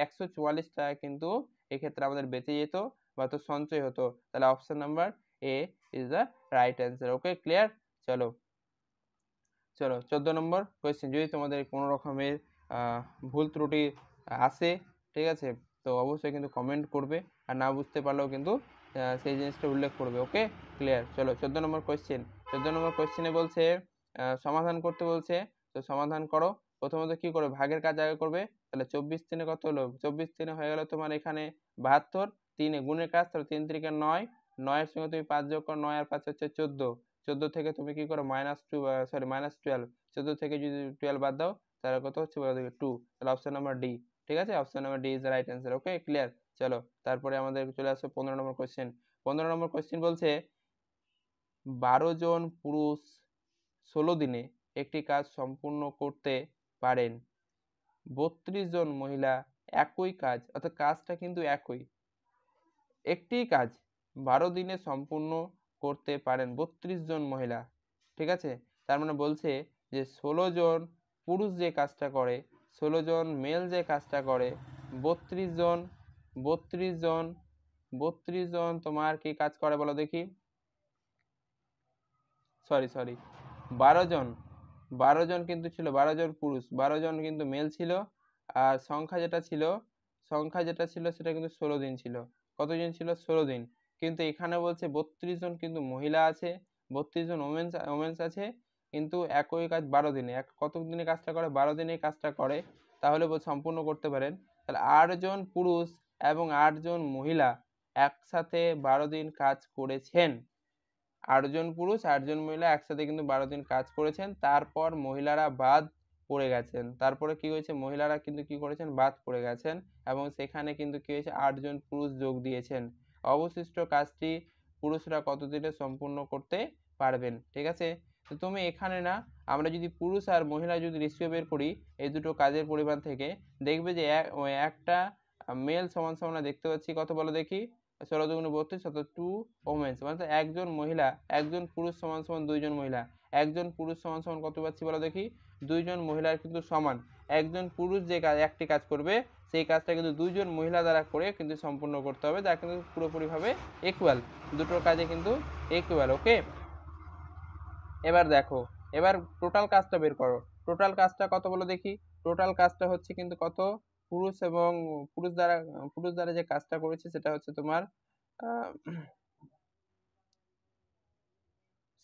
144 টাকা কিন্তু এক্ষেত্রে আমাদের বেঁচে যেত বা তো সঞ্চয় হতো। তাহলে option number A is the right answer. Okay, clear? চলো 14 নম্বর কোয়েশ্চেন। যদি তোমাদের কোনো রকমের ভুল ত্রুটি আসে, ঠিক আছে, তো অবশ্যই কিন্তু কমেন্ট করবে, আর না বুঝতে পারলেও কিন্তু সেই জিনিসটা উল্লেখ করবে। ওকে, ক্লিয়ার? চলো 14 নম্বর কোয়েশ্চেন। 14 নম্বর কোয়েশ্চেনে বলছে সমাধান করতে বলছে, তো সমাধান করো। প্রথমত কি করবে, ভাগের কাজ আগে করবে, তাহলে 24 3 কত হলো, 24 3 হয়ে গেল তোমার এখানে 72, 3 গুণের কাজ, তাহলে 3 3 9, 9-এর সঙ্গে তুমি 5 যোগ করো, 9 আর 5 হচ্ছে 14, 14 থেকে তুমি কি করো -12, 14 থেকে যদি 12 বাদ দাও তাহলে কত হচ্ছে বলো দেখি 2, তাহলে অপশন নাম্বার ডি, ঠিক আছে? Option number D is the right answer. Okay, clear? চলো তারপরে আমাদের চলে আসো 15 নম্বর কোয়েশ্চেন। 15 নম্বর কোয়েশ্চেন বলছে 12 জন পুরুষ 16 দিনে একটি কাজ সম্পূর্ণ করতে পারেন, 32 জন মহিলা একই কাজ, অর্থাৎ কাজটা কিন্তু একটি কাজ 12 দিনে সম্পূর্ণ করতে পারেন 32 জন মহিলা, ঠিক আছে? তার মানে বলছে যে 16 জন পুরুষ যে কাজটা করে, 16 জন মেল যে কাজটা করে, 32 জন 32 জন 32 জন তোমার কি কাজ করে বলো দেখি, সরি 12 জন, 12 জন কিন্তু ছিল, 12 জন পুরুষ, 12 জন কিন্তু মেল ছিল, আর সংখ্যা যেটা ছিল সেটা কিন্তু 16 দিন ছিল। কতদিন ছিল, 16 দিন। কিন্তু এখানে বলছে 32 জন কিন্তু মহিলা আছে, 32 জন ওমেন্স আছে, কিন্তু একই কাজ 12 দিনে, কত দিনে কাজটা করে, 12 দিনে কাজটা করে, তাহলে সম্পূর্ণ করতে পারেন। তাহলে 8 জন পুরুষ এবং 8 জন মহিলা একসাথে 12 দিন কাজ করেছেন, 8 জন পুরুষ 8 জন মহিলা একসাথে কিন্তু 12 দিন কাজ করেছেন, তারপর মহিলারা বাদ পড়ে গেছেন, তারপরে কি হয়েছে, মহিলারা কিন্তু কি করেছেন বাদ পড়ে গেছেন, এবং সেখানে কিন্তু কি হয়েছে 8 জন পুরুষ যোগ দিয়েছেন। অবশিষ্ট কাজটি পুরুষরা কতদিনে সম্পূর্ণ করতে পারবেন। ঠিক আছে, তো তুমি এখানে না আমরা যদি পুরুষ আর মহিলা যদি রেশিও বের করি এই দুটো কাজের পরিমাণ থেকে, দেখবে যে একটা মেল সমান সমান দেখতে পাচ্ছি কত বলো দেখি, 16 দুগুণে 32 অর্থাৎ 2 ওমেন্স, মানে একজন মহিলা, একজন পুরুষ সমান সমান দুইজন মহিলা। একজন পুরুষ সমান সমান কত পাচ্ছি বলো দেখি, দুইজন মহিলার কিন্তু সমান। একজন পুরুষ যে একটি কাজ করবে সেই কাজটা কিন্তু দুইজন মহিলা দ্বারা করে কিন্তু সম্পূর্ণ করতে হবে, যা কিন্তু পুরোপুরিভাবে ইকুয়াল, দুটোর কাজে কিন্তু ইকুয়াল। ওকে, এবার দেখো, এবার টোটাল কাজটা বের করো। টোটাল কাজটা কত বলো দেখি, টোটাল কাজটা হচ্ছে কিন্তু কত, পুরুষ এবং পুরুষ দ্বারা যে কাজটা করেছে সেটা হচ্ছে তোমার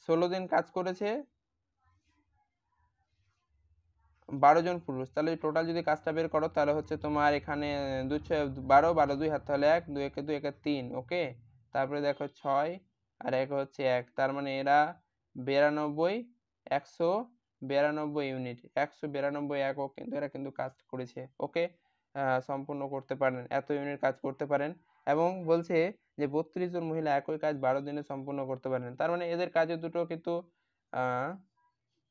16 দিন কাজ করেছে 12 জন পুরুষ। তাহলে টোটাল যদি কাজটা বের করো তাহলে হচ্ছে তোমার এখানে 2 12, 12 2 হাত তাহলে 1, 2 1 2 1 3। ওকে, তারপরে দেখো 6 আর 1 হচ্ছে 1, তার মানে এরা 92 192 ইউনিট, 192 একক কিন্তু এরা কিন্তু কাজ করেছে। ওকে, সম্পূর্ণ করতে পারেন, এত ইউনিট কাজ করতে পারেন। এবং বলছে যে 32 জন মহিলা একই কাজ 12 দিনে সম্পূর্ণ করতে পারেন, তার মানে এদের কাজে দুটো কিন্তু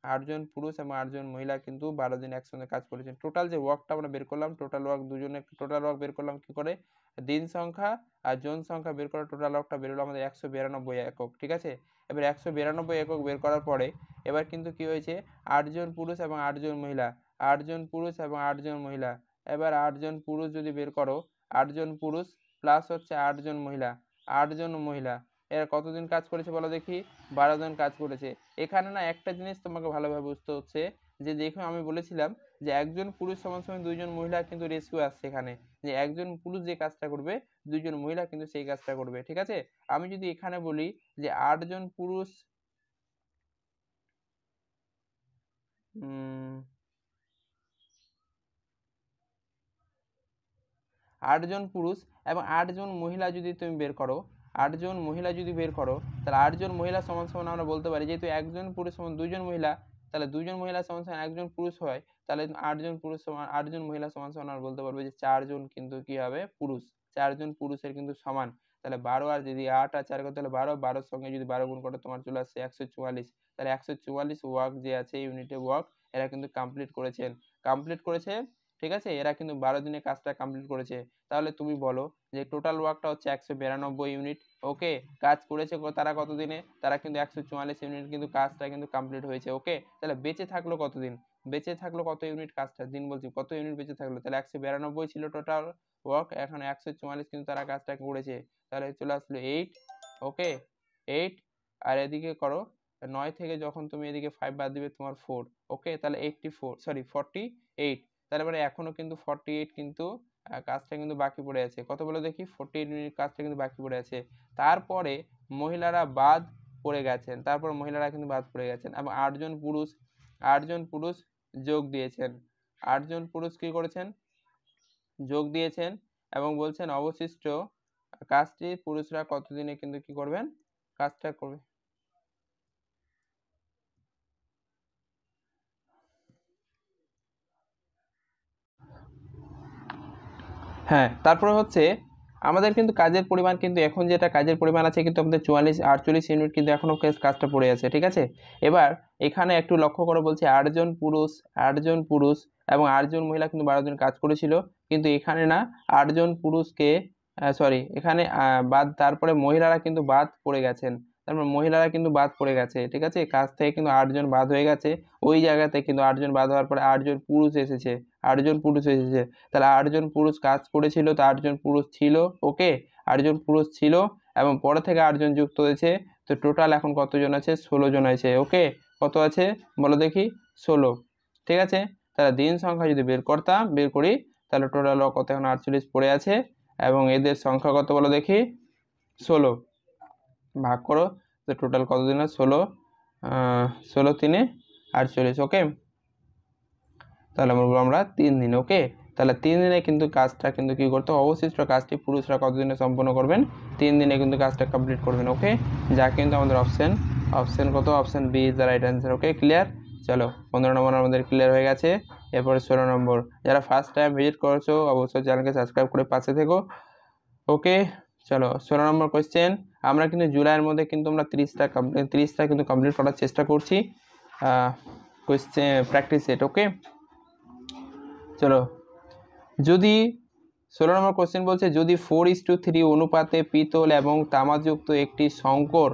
8 জন পুরুষ এবং 8 জন মহিলা কিন্তু 12 দিন একসঙ্গে কাজ করেছেন। টোটাল যে ওয়ার্কটা আমরা বের করলাম, টোটাল ওয়ার্ক দুজনে টোটাল ওয়ার্ক বের করলাম কি করে, দিন সংখ্যা আর জন সংখ্যা বের করে টোটাল ওয়ার্কটা বের হলো আমাদের 192 একক। ঠিক আছে, এবার 192 একক বের করার পরে এবার কিন্তু কি হয়েছে, 8 জন পুরুষ এবং 8 জন মহিলা, 8 জন পুরুষ এবং 8 জন মহিলা। এবার 8 জন পুরুষ যদি বের করো, 8 জন পুরুষ প্লাস হচ্ছে 8 জন মহিলা, 8 জন মহিলা, এরা কতদিন কাজ করেছে বলো দেখি, 12 দিন কাজ করেছে। এখানে না একটা জিনিস তোমাকে ভালোভাবে বুঝতে হচ্ছে যে দেখো আমি বলেছিলাম যে একজন পুরুষ সমান সমান দুইজন মহিলা কিন্তু রেশিও আসছে এখানে, যে একজন পুরুষ যে কাজটা করবে দুইজন মহিলা কিন্তু সেই কাজটা করবে। ঠিক আছে, আমি যদি এখানে বলি যে 8 জন পুরুষ 8 জন পুরুষ এবং 8 জন মহিলা যদি তুমি বের করো, 8 জন মহিলা যদি বের করো, তাহলে 8 জন মহিলা সমান সমান আমরা বলতে পারি যেহেতু একজন পুরুষ সমান দুইজন মহিলা, তাহলে দুইজন মহিলা সমান সমান একজন পুরুষ হয়, তাহলে 8 জন পুরুষ সমান 8 জন মহিলা সমান সমান আমরা বলতে পারবো যে 4 জন কিন্তু কি হবে পুরুষ, 4 জন পুরুষের কিন্তু সমান। তাহলে 12 আর যদি 8 আর 4 করতে তাহলে 12, 12 সঙ্গে যদি 12 গুণ করো তোমার চলে আসছে 144। তাহলে 144 ওয়ার্ক যে আছে ইউনিটে ওয়ার্ক এরা কিন্তু কমপ্লিট করেছে। ঠিক আছে, এরা কিন্তু 12 দিনে কাজটা কমপ্লিট করেছে। তাহলে তুমি বলো যে টোটাল ওয়ার্কটা হচ্ছে 192 ইউনিট। ওকে, কাজ করেছে তারা কত দিনে, তারা কিন্তু 144 ইউনিট কিন্তু কাজটা কিন্তু কমপ্লিট হয়েছে। ওকে, তাহলে বেঁচে থাকলো কতদিন, বেঁচে থাকলো কত ইউনিট, কাজটা দিন বলছি কত ইউনিট বেঁচে থাকলো, তাহলে 192 ছিল টোটাল ওয়ার্ক, এখন 144 কিন্তু তারা কাজটা করেছে, তাহলে চলে আসলো 8। ওকে, 8 আর এদিকে করো 9 থেকে যখন তুমি এদিকে 5 বাদ দিবে তোমার 4। ওকে, তাহলে 48, তার মানে এখনো কিন্তু 48 কিন্তু কাজটা কিন্তু বাকি পড়ে আছে। কত বলে দেখি, 48 মিনিট কাজটা কিন্তু বাকি পড়ে আছে। তারপরে মহিলারা বাদ পড়ে গেছেন, এবং 8 জন পুরুষ যোগ দিয়েছেন, 8 জন পুরুষ কি করেছেন, যোগ দিয়েছেন এবং বলছেন অবশিষ্ট কাজটি পুরুষরা কতদিনে কিন্তু কি করবেন, কাজটা করবে। হ্যাঁ, তারপরে হচ্ছে আমাদের কিন্তু কাজের পরিমাণ কিন্তু এখন যেটা কাজের পরিমাণ আছে কিন্তু আমাদের 48 ইউনিট কিন্তু এখনো কাজটা পড়ে আছে। ঠিক আছে, এবার এখানে একটু লক্ষ্য করে বলছে 8 জন পুরুষ এবং 8 জন মহিলা কিন্তু 12 দিন কাজ করেছিল, কিন্তু এখানে না 8 জন পুরুষকে এখানে বাদ, তারপরে মহিলারা কিন্তু বাদ পড়ে গেছেন, তারপর মহিলারা কিন্তু বাদ পড়ে গেছে। ঠিক আছে, কাজ থেকে কিন্তু 8 জন বাদ হয়ে গেছে, ওই জায়গাতে কিন্তু 8 জন বাদ হওয়ার পরে 8 জন পুরুষ এসেছে, 8 জন পুরুষ এসেছে। তাহলে 8 জন পুরুষ কাজ করেছিল, তো 8 জন পুরুষ ছিল। ওকে, 8 জন পুরুষ ছিল এবং পরে থেকে 8 জন যুক্ত হয়েছে, তো টোটাল এখন কতজন আছে, 16 জন আছে। ওকে, কত আছে বলো দেখি, 16। ঠিক আছে, তাহলে দিন সংখ্যা যদি বের করি তাহলে টোটাল কত, এখন 48 পড়ে আছে এবং এদের সংখ্যা কত বলো দেখি, 16 ভাগ করো, তো টোটাল কত দিন, 16 3 48। ওকে, তাহলে বলবো আমরা 3 দিন। ওকে, তাহলে 3 দিনে কিন্তু কাজটা কিন্তু কি করতে, অবশিষ্ট কাজটি পুরুষরা কতদিনে সম্পন্ন করবেন, 3 দিনে কিন্তু কাজটা কমপ্লিট করবেন। ওকে, যা কিন্তু আমাদের অপশন কত, option B is the right answer. Okay, clear. চলো 15 নম্বর আমাদের ক্লিয়ার হয়ে গেছে। এরপরে 16 নম্বর, যারা ফার্স্ট টাইম ভিজিট করেছো অবশ্যই চ্যানেলকে সাবস্ক্রাইব করে পাশে থেকো। ওকে, চলো 16 নম্বর কোয়েশ্চেন। আমরা কিন্তু জুলাইয়ের মধ্যে কিন্তু আমরা 30টা কিন্তু কমপ্লিট করার চেষ্টা করছি কোয়েশ্চেন প্র্যাকটিস সেট। ওকে চলো, যদি 16 নম্বর কোয়েশ্চেন বলছে, যদি 4:3 অনুপাতে পিতল এবং তামাযুক্ত একটি সংকর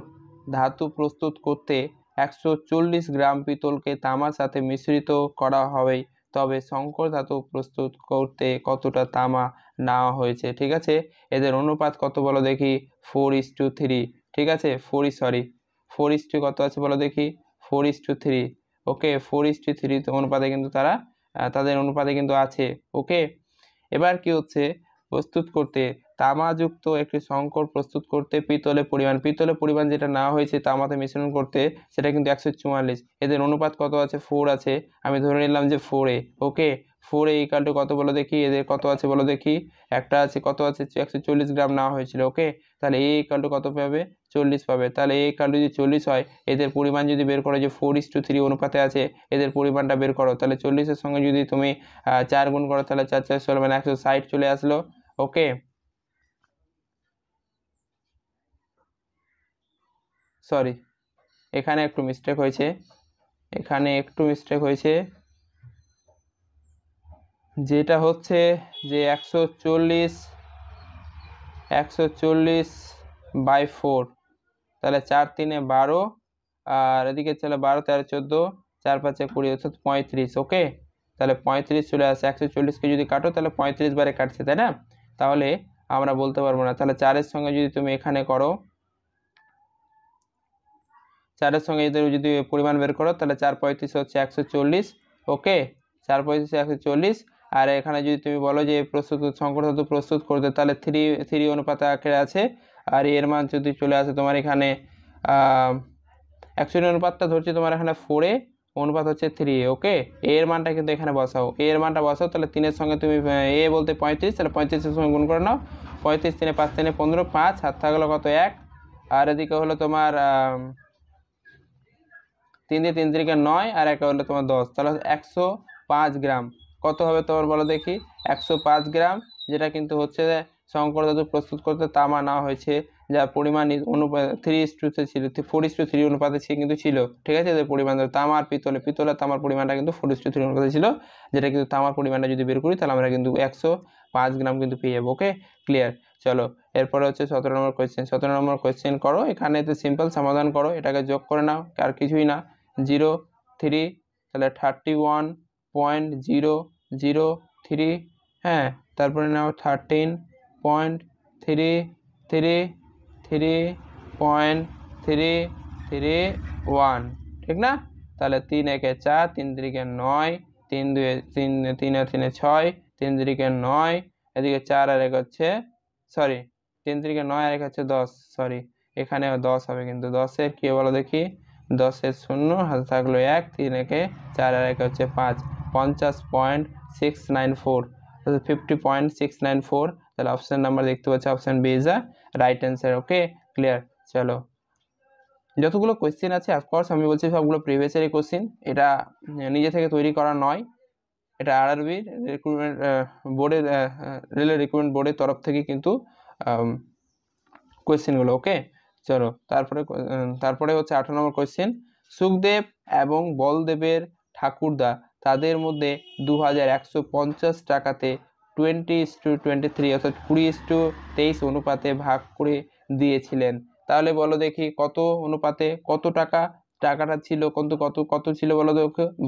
ধাতু প্রস্তুত করতে 140 গ্রাম পিতলকে তামার সাথে মিশ্রিত করা হবে, তবে সংকর ধাতু প্রস্তুত করতে কতটা তামা নেওয়া হয়েছে। ঠিক আছে, এদের অনুপাত কত বলো দেখি? 4:3। ঠিক আছে, 4 কত আছে বলো দেখি? 4:3। ওকে, 4:3 অনুপাতে কিন্তু তারা তাদের অনুপাতে কিন্তু আছে। ওকে, এবার কি হচ্ছে, প্রস্তুত করতে তামাযুক্ত একটি সংকর প্রস্তুত করতে পিতলের পরিমাণ যেটা নেওয়া হয়েছে তামাতে মিশ্রণ করতে, সেটা কিন্তু 144। এদের অনুপাত কত আছে? 4 আছে। আমি ধরে নিলাম যে 4a। Okay, 4a equal to কত বলো দেখি? এদের কত আছে বলো দেখি? একটা আছে, কত আছে? 140 গ্রাম নেওয়া হয়েছিল। ওকে, তাহলে a ইকাল টু কত পাবে? 40 পাবে। তাহলে a ইকাল টু যদি 40 হয়, এদের পরিমাণ যদি বের করো, যে 4:3 অনুপাতে আছে, এদের পরিমাণটা বের করো। তাহলে 40-এর সঙ্গে যদি তুমি 4 গুণ করো, তাহলে 4 4 16 মানে 160 চলে আসলো। ওকে, সরি, এখানে একটু মিস্টেক হয়েছে, যেটা হচ্ছে যে 140/4, তাহলে 4 3 12, আর এদিকে চলে 12 13 14, 4 5 20, অর্থাৎ 35। ওকে, তাহলে 35 চলে আসে। 140কে যদি কাটো তাহলে 35 বারে কাটছে, তাই না? তাহলে আমরা বলতে পারবো না। তাহলে 4-এর সঙ্গে যদি তুমি এখানে করো, 4-এর সঙ্গে এদের যদি পরিমাণ বের করো, তাহলে 4 35 হচ্ছে 140। ওকে, 4 35 140। আর এখানে যদি তুমি বলো যে সংকর ধাতু প্রস্তুত করতে, তাহলে 3 অনুপাতে আকারে আছে। আর এর মান যদি চলে আসে তোমার এখানে অ্যাকচুয়ালি অনুপাতটা ধরছি তোমার এখানে 4a, অনুপাত হচ্ছে 3a। ওকে, এর মানটা কিন্তু এখানে বসাও, এর মানটা বসাও। তাহলে 3-এর সঙ্গে তুমি এ বলতে 35, তাহলে 35-এর সঙ্গে গুণ করে নাও। 35 3 5 3 15, 5 হাত থাকলো কত? 1। আর এদিকে হলো তোমার 3 দিয়ে 3 3 9, আর একে হলো তোমার 10, তাহলে 105 গ্রাম। কত হবে তোমার বলো দেখি? 105 গ্রাম, যেটা কিন্তু হচ্ছে সংকর ধাতু প্রস্তুত করতে তামা নেওয়া হয়েছে, যার পরিমাণ 3:3 ছিল, 4:3 অনুপাতে কিন্তু ছিল। ঠিক আছে, এদের পরিমাণ তামার পিতলের তামার পরিমাণটা কিন্তু 4:3 অনুপাতে ছিল, যেটা কিন্তু তামার পরিমাণটা যদি বের করি, তাহলে আমরা কিন্তু 105 গ্রাম কিন্তু পেয়ে যাবো। ওকে, ক্লিয়ার। চলো, এরপরে হচ্ছে 17 নম্বর কোয়েশ্চেন। 17 নম্বর কোয়েশ্চেন করো, এখানে সিম্পল সমাধান করো, এটাকে যোগ করে নাও, আর কিছুই না। 0 3, তাহলে 31.003। হ্যাঁ, তারপরে নাও 13.333.331, ঠিক না? তাহলে 3 1 4, 3 3 9, 3 2 3 3 3 6, 3 3 9, এদিকে 4 আর 1 হচ্ছে, সরি, 3 3 9 আর 1 হচ্ছে 10, সরি, এখানে 10 হবে, কিন্তু 10-এর কি বলো দেখি? 10-এর 0 হাতে থাকলো 1, 3 1 4 আর 1 হচ্ছে 5, 50.694, 50.694। তাহলে অপশন নাম্বার দেখতে পাচ্ছি, option B is the right answer. Okay, clear. চলো, যতগুলো কোয়েশ্চেন আছে অফকোর্স আমি বলছি সবগুলো প্রিভিয়াস ইয়ারের কোয়েশ্চেন, এটা নিজে থেকে তৈরি করা নয়, এটা আরআরবি রিক্রুটমেন্ট বোর্ডের রেলওয়ে রিক্রুটমেন্ট বোর্ডের তরফ থেকে কিন্তু কোয়েশ্চেনগুলো। ওকে, চলো, তারপরে হচ্ছে 18 নম্বর কোয়েশ্চেন। সুখদেব এবং বলদেবের ঠাকুরদা তাদের মধ্যে 2150 টাকাতে 20:23, অর্থাৎ 20:23 অনুপাতে ভাগ করে দিয়েছিলেন। তাহলে বলো দেখি কত অনুপাতে কত টাকাটা ছিল, কত ছিল বলো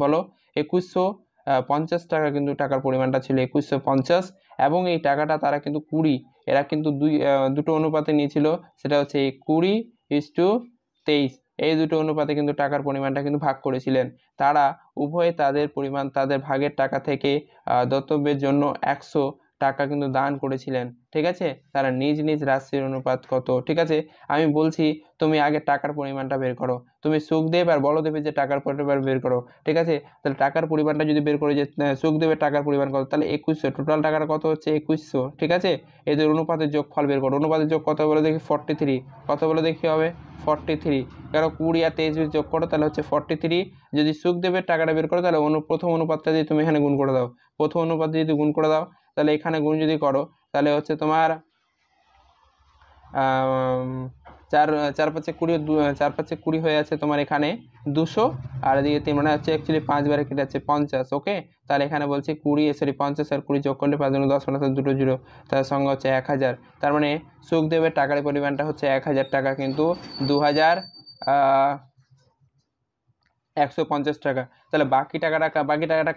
বলো? 2150 টাকা কিন্তু টাকার পরিমাণটা ছিল 2150, এবং এই টাকাটা তারা কিন্তু 20, এরা কিন্তু দুটো অনুপাতে নিয়েছিল, সেটা হচ্ছে 20:23, এই দুটো অনুপাতে কিন্তু টাকার পরিমাণটা কিন্তু ভাগ করেছিলেন। তারা উভয়ে তাদের ভাগের টাকা থেকে দত্তব্যের জন্য 100 টাকা কিন্তু দান করেছিলেন। ঠিক আছে, তারা নিজ নিজ রাশির অনুপাত কত? ঠিক আছে, আমি বলছি তুমি আগে টাকার পরিমাণটা বের করো, তুমি সুখদেব আর বলদেবের যে টাকার পরিমাণ বের করো। ঠিক আছে, তাহলে টাকার পরিমাণটা যদি বের করে, যে সুখদেবের টাকার পরিমাণ কত, তাহলে 2100, টোটাল টাকাটা কত হচ্ছে? 2100। ঠিক আছে, এদের অনুপাতের যোগফল বের করো। অনুপাতের যোগ কত বলে দেখি? 43। কত বলে দেখি হবে? 43। কারণ 20 আর 23 যোগ করো, তাহলে হচ্ছে 43। যদি সুখদেবের টাকাটা বের করো, তাহলে প্রথম অনুপাতটা যদি তুমি এখানে গুণ করে দাও, প্রথম অনুপাত যদি গুণ করে দাও, তাহলে এখানে গুণ যদি করো, তাহলে হচ্ছে তোমার চার চার পাঁচে 20, 4 5 20 হয়ে আছে তোমার এখানে 200, আর এদিকে 3 মানে হচ্ছে অ্যাকচুয়ালি 5 বারে কেটে যাচ্ছে 50। ওকে, তাহলে এখানে বলছি 50 আর 20 যোগ করলে 5 10 মানে 2 0, তার সঙ্গে হচ্ছে 1000। তার মানে সুখদেবের টাকার পরিমাণটা হচ্ছে 1000 টাকা, কিন্তু 2150 টাকা। তাহলে বাকি টাকাটা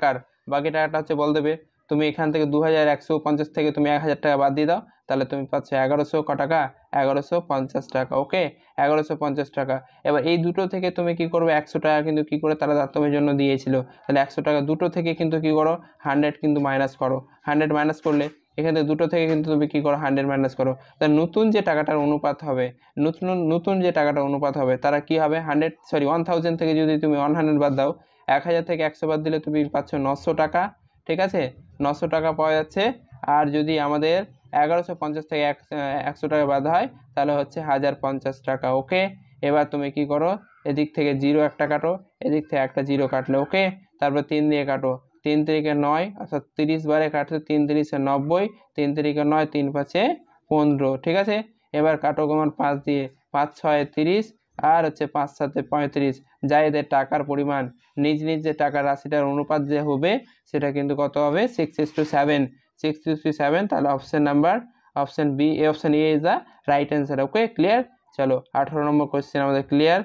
কার? বাকি টাকাটা হচ্ছে বল দেবে। তুমি এখান থেকে 2150 থেকে তুমি 1000 টাকা বাদ দিয়ে দাও, তাহলে তুমি পাচ্ছ 1100 টাকা, 1150 টাকা। ওকে, 1150 টাকা। এবার এই দুটো থেকে তুমি কি করবে, 100 টাকা কিন্তু কি করে তারা দাতব্যের জন্য দিয়েছিল, তাহলে 100 টাকা দুটো থেকে কিন্তু কি করো 100 কিন্তু মাইনাস করো। 100 মাইনাস করলে এখানে দুটো থেকে কিন্তু তুমি কি করো 100 মাইনাস করো, তাহলে নতুন যে টাকাটার অনুপাত হবে, নতুন যে টাকাটা অনুপাত হবে তারা কি হবে 1000 থেকে যদি তুমি 100 বাদ দাও, 1000 থেকে 100 বাদ দিলে তুমি পাচ্ছ 900 টাকা। ঠিক আছে, 900 টাকা পাওয়া যাচ্ছে। আর যদি আমাদের 1150 থেকে 100 টাকা বাদ হয় তাহলে হচ্ছে 1050 টাকা। ওকে, এবার তুমি কি করো, এদিক থেকে 0 একটা কাটো, এদিক থেকে একটা 0 কাটলে। ওকে, তারপর 3 দিয়ে কাটো, 3 3 9, অর্থাৎ 30 বারে কাটলে 3 3 90, 3 3 9, 3 5 15। ঠিক আছে, এবার কাটো কমান 5 দিয়ে, 5 6 30, আর হচ্ছে 5 7 35। যা এদের টাকার পরিমাণ, নিজ যে টাকার রাশিটার অনুপাত যে হবে সেটা কিন্তু কত হবে 6:7, 6:7। তাহলে option B, option A is the right answer. Okay, clear. চলো 18 নম্বর কোয়েশ্চেন আমাদের ক্লিয়ার।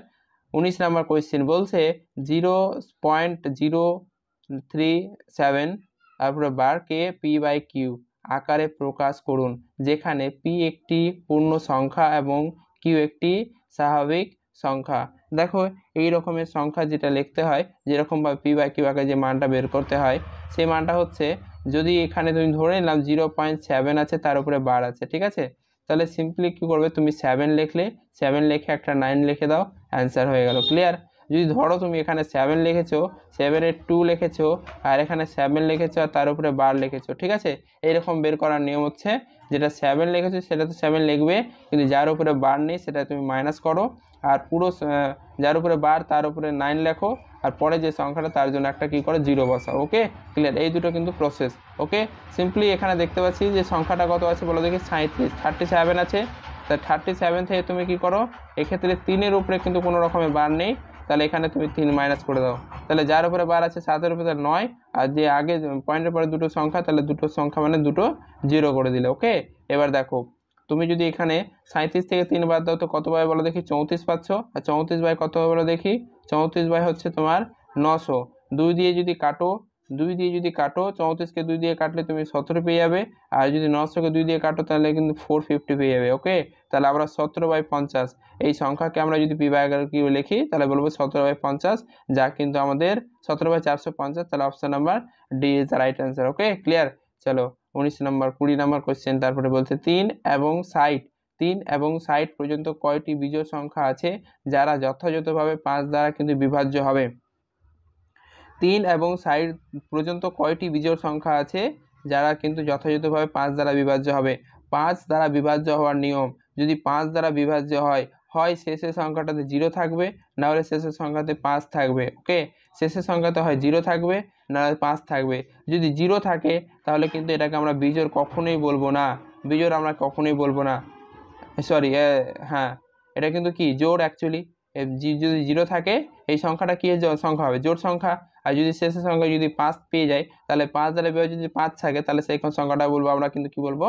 19 নম্বর কোয়েশ্চেন বলছে 0.037 তারপরে বারকে p/q আকারে প্রকাশ করুন, যেখানে p একটি পূর্ণ সংখ্যা এবং q একটি স্বাভাবিক সংখ্যা। দেখো এই রকমের সংখ্যা যেটা লিখতে হয়, যেরকমভাবে p/q আকারে যে মানটা বের করতে হয়, সেই মানটা হচ্ছে, যদি এখানে তুমি ধরে নিলাম 0.7 আছে, তার উপরে বার আছে। ঠিক আছে, তাহলে সিম্পলি কী করবে, তুমি 7 লিখলে, 7 লিখে একটা 9 লিখে দাও, অ্যান্সার হয়ে গেল। ক্লিয়ার। যদি ধরো তুমি এখানে 7 লিখেছো, 7-এর 2 লিখেছো, আর এখানে 7 লিখেছো আর তার উপরে বার লিখেছো। ঠিক আছে, এইরকম বের করার নিয়ম হচ্ছে, যেটা 7 লিখেছো সেটা তো 7 লিখবে, কিন্তু যার উপরে বার নেই সেটা তুমি মাইনাস করো, আর পুরো যার উপরে বার তার উপরে 9 লেখো, আর পরে যে সংখ্যাটা তার জন্য একটা কী করে 0 বসাও। ওকে, ক্লিয়ার। এই দুটো কিন্তু প্রসেস। ওকে, সিম্পলি এখানে দেখতে পাচ্ছি যে সংখ্যাটা কত আছে বলো দেখি, 37 আছে। তা 37 থেকে তুমি কি করো, এক্ষেত্রে 3-এর উপরে কিন্তু কোনো রকমের বার নেই, তাহলে এখানে তুমি 3 মাইনাস করে দাও, তাহলে যার উপরে বার আছে 7-এর উপরে 9, আর যে আগে পয়েন্টের পরে দুটো সংখ্যা, তাহলে দুটো সংখ্যা মানে দুটো 0 করে দিলে। ওকে, এবার দেখো তুমি যদি এখানে 37 থেকে 3 বাদ দাও তো কত পাবে বলো দেখি, 34 পাচ্ছ। আর 34 বাই কত হবে বলো দেখি, 34 বাই হচ্ছে তোমার 900। 2 দিয়ে যদি কাটো, 34কে 2 দিয়ে কাটলে তুমি 17 পেয়ে যাবে, আর যদি 900কে 2 দিয়ে কাটো তাহলে কিন্তু 450 পেয়ে যাবে। ওকে, তাহলে আমরা 17/50 এই সংখ্যাকে আমরা যদি p/q লিখি তাহলে বলবো 17/50, যা কিন্তু আমাদের 17/450। তাহলে option number D is the right answer. Okay, clear. চলো 20 নম্বর কোয়েশ্চেন, তারপরে বলছে 3 এবং 60 পর্যন্ত কয়টি বিজোড় সংখ্যা আছে যারা যথাযথভাবে 5 দ্বারা কিন্তু বিভাজ্য হবে। 3 এবং 60 পর্যন্ত কয়টি বিজোড় সংখ্যা আছে যারা কিন্তু যথাযথভাবে 5 দ্বারা বিভাজ্য হবে। 5 দ্বারা বিভাজ্য হওয়ার নিয়ম, যদি 5 দ্বারা বিভাজ্য হয়, হয় শেষের সংখ্যাটাতে 0 থাকবে, না হলে শেষের সংখ্যাতে 5 থাকবে। ওকে, শেষের সংখ্যাতে হয় 0 থাকবে, না হলে 5 থাকবে। যদি 0 থাকে তাহলে কিন্তু এটাকে আমরা বিজোড় কখনোই বলবো না, সরি, হ্যাঁ, এটা কিন্তু কি জোড় অ্যাকচুয়ালি। যদি 0 থাকে এই সংখ্যাটা কি সংখ্যা হবে, জোড় সংখ্যা। আর যদি শেষের সংখ্যা যদি 5 পেয়ে যায়, তাহলে 5 দ্বারা বিভাজ্য যদি 5 থাকে, তাহলে সেই সংখ্যাটা বলবো আমরা কিন্তু কি বলবো,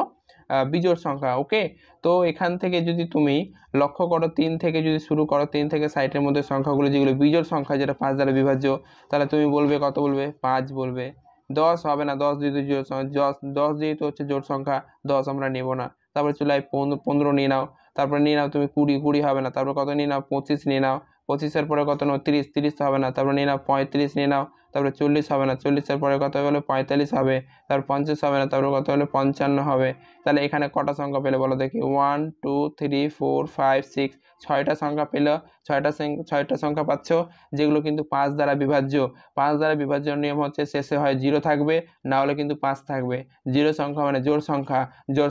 বিজোড় সংখ্যা। ওকে, তো এখান থেকে যদি তুমি লক্ষ্য করো, 3 থেকে যদি শুরু করো, 3 থেকে 60-এর মধ্যে সংখ্যাগুলো যেগুলো বিজোড় সংখ্যা, যেটা 5 দ্বারা বিভাজ্য, তাহলে তুমি বলবে কত, বলবে 5 বলবে। 10 হবে না, 10 যেহেতু জোড় সংখ্যা, 10 যেহেতু হচ্ছে জোড় সংখ্যা, 10 আমরা নেব না। তারপরে চলে 15 নিয়ে নাও, তারপরে নিয়ে নাও তুমি 20 হবে না, তারপর কত নিয়ে নাও 25 নিয়ে নাও, 25-এর পরে কত নাও 30 হবে না, তারপর নিয়ে নাও 35 নিয়ে নাও, তারপরে 40 হবে না, 40-এর পরে কত হলো 45 হবে, তারপর 50 হবে না, তারপর কত হলো 55 হবে। তাহলে এখানে কটা সংখ্যা পেলে বলো দেখি, 1 2 3 4 5 6, 6টা সংখ্যা পেলো। 6টা সংখ্যা পাচ্ছ যেগুলো কিন্তু 5 দ্বারা বিভাজ্য। 5 দ্বারা বিভাজ্যের নিয়ম হচ্ছে শেষে হয় 0 থাকবে, না হলে কিন্তু 5 থাকবে। 0 সংখ্যা মানে জোড়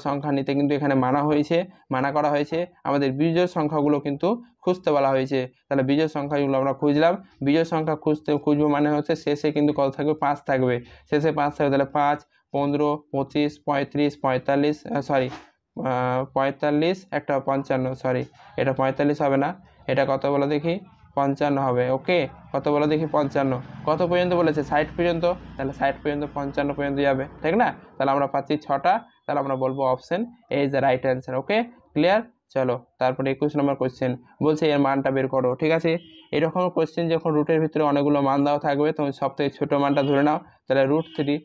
সংখ্যা নিতে কিন্তু এখানে মানা করা হয়েছে। আমাদের বিজোড় সংখ্যাগুলো কিন্তু খুঁজতে বলা হয়েছে। তাহলে বিজোড় সংখ্যাগুলো আমরা খুঁজলাম। বিজোড় সংখ্যা খুঁজবো মানে হচ্ছে শেষে কিন্তু কত থাকবে, 5 থাকবে। শেষে 5 থাকবে, তাহলে 5 15 25 35 45, 45 একটা 55, সরি এটা 45 হবে না, এটা কত বলো দেখি 55 হবে। ওকে, কত বলো দেখি 55, কত পর্যন্ত বলেছে 60 পর্যন্ত, তাহলে 60 পর্যন্ত 55 পর্যন্ত যাবে, ঠিক না? তাহলে আমরা পাচ্ছি 6টা, তাহলে আমরা বলবো option A is the right answer. Okay, clear? চলো তারপরে 21 নম্বর কোয়েশ্চেন বলছে এর মানটা বের করো। ঠিক আছে, এরকম কোয়েশ্চেন যখন রুটের ভিতরে অনেকগুলো মান দেওয়া থাকবে তুমি সব থেকে ছোটো মানটা ধরে নাও, তাহলে √3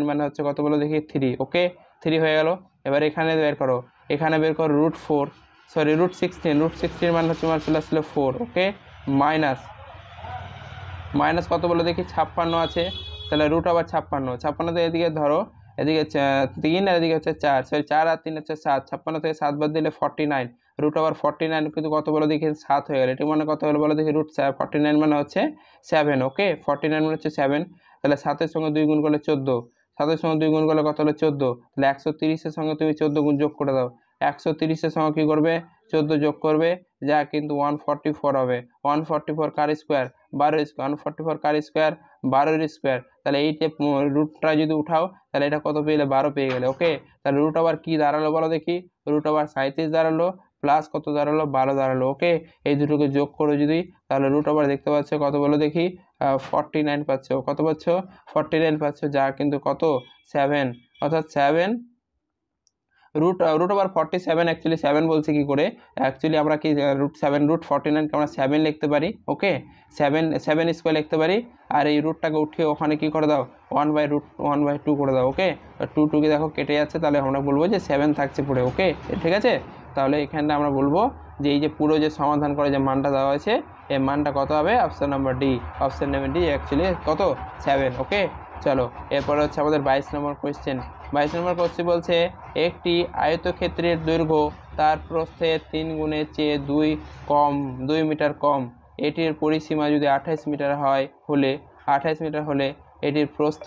মানে হচ্ছে কত বলো দেখি 3। ওকে, 3 হয়ে গেল। এবার এখানে বের করো, এখানে বের করো √16 মানে হচ্ছে তোমার চলে আসলে 4। ওকে, মাইনাস কত বলো দেখি 56 আছে, তাহলে √56 তো এদিকে ধরো, এদিকে 3 আর এদিকে হচ্ছে 4, সরি 4 আর 3 হচ্ছে 7, 56 থেকে 7 বাদ দিলে 49, √49 কিন্তু কত বলো দেখি 7 হয়ে গেল। এটা মানে কত হলো বলো দেখি √49 মানে হচ্ছে 7। ওকে, 49 মানে হচ্ছে 7, তাহলে 7-এর সঙ্গে 2 গুণ করলে 14, 7-এর সঙ্গে 2 গুণ করলে কত হলো 14, তাহলে 130-এর সঙ্গে তুমি 14 গুণ যোগ করে দাও, 130-এর সঙ্গে কী করবে 14 যোগ করবে, যা কিন্তু 144 হবে। 144 কার স্কোয়ার, 12 স্কোয়ার, 144 কার স্কোয়ার 12-এর স্কোয়ার, তাহলে এই যে রুটটা যদি উঠাও তাহলে এটা কত পেলে 12 পেয়ে গেলে। ওকে, তাহলে রুট আবার কি দাঁড়ালো বলো দেখি, রুট আবার 37 দাঁড়ালো, প্লাস কত দাঁড়ালো 12 দাঁড়ালো। ওকে, এই দুটোকে যোগ করো যদি, তাহলে রুট আবার দেখতে পাচ্ছ কত বলো দেখি 49 পাচ্ছ। কত পাচ্ছ 49 পাচ্ছ, যা কিন্তু কত 7, অর্থাৎ 7 রুট ওভার 47, অ্যাকচুয়ালি 7 বলছে কি করে, অ্যাকচুয়ালি আমরা কি √49কে আমরা 7 লিখতে পারি। ওকে, 7 স্কোয়ার লিখতে পারি, আর এই রুটটাকে উঠিয়ে ওখানে কি করে দাও 1/2 করে দাও। ওকে, 2 দেখো কেটে যাচ্ছে, তাহলে আমরা বলবো যে 7 থাকছে পড়ে। ওকে, ঠিক আছে, তাহলে এখানে আমরা বলবো যে এই যে পুরো যে সমাধান করে যে মানটা দেওয়া হয়েছে এই মানটা কত হবে, option number D, option number D actually কত 7। ওকে, চলো এরপরে হচ্ছে আমাদের 22 নম্বর কোয়েশ্চেন। 22 নম্বর কোয়েশ্চেন বলছে একটি আয়তক্ষেত্রের দৈর্ঘ্য তার প্রস্থের 3 গুণের চেয়ে 2 মিটার কম, এটির পরিসীমা যদি 28 মিটার হলে এটির প্রস্থ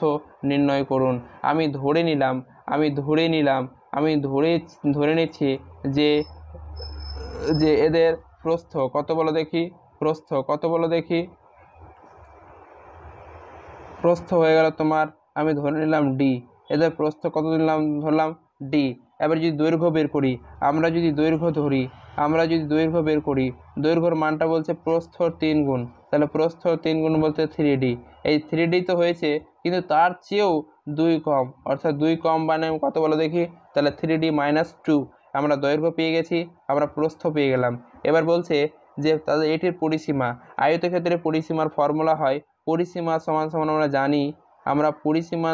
নির্ণয় করুন। আমি ধরে নিচ্ছি যে এদের প্রস্থ কত বলো দেখি, প্রস্থ হয়ে গেল তোমার, আমি ধরে নিলাম ডি, এদের প্রস্থ কত ধরলাম ডি। এবার যদি দৈর্ঘ্য বের করি, আমরা যদি দৈর্ঘ্য বের করি, দৈর্ঘ্যর মানটা বলছে প্রস্থর 3 গুণ, তাহলে প্রস্থর 3 গুণ বলতে 3D, এই 3D তো হয়েছে কিন্তু তার চেয়েও 2 কম, অর্থাৎ 2 কম মানে কত বলো দেখি, তাহলে 3D - 2, আমরা দৈর্ঘ্য পেয়ে গেছি, আমরা প্রস্থ পেয়ে গেলাম। এবার বলছে যে তাদের এটির পরিসীমা, আয়তক্ষেত্রের পরিসীমার ফর্মুলা হয় পরিসীমা সমান সমান আমরা জানি, পরিসীমা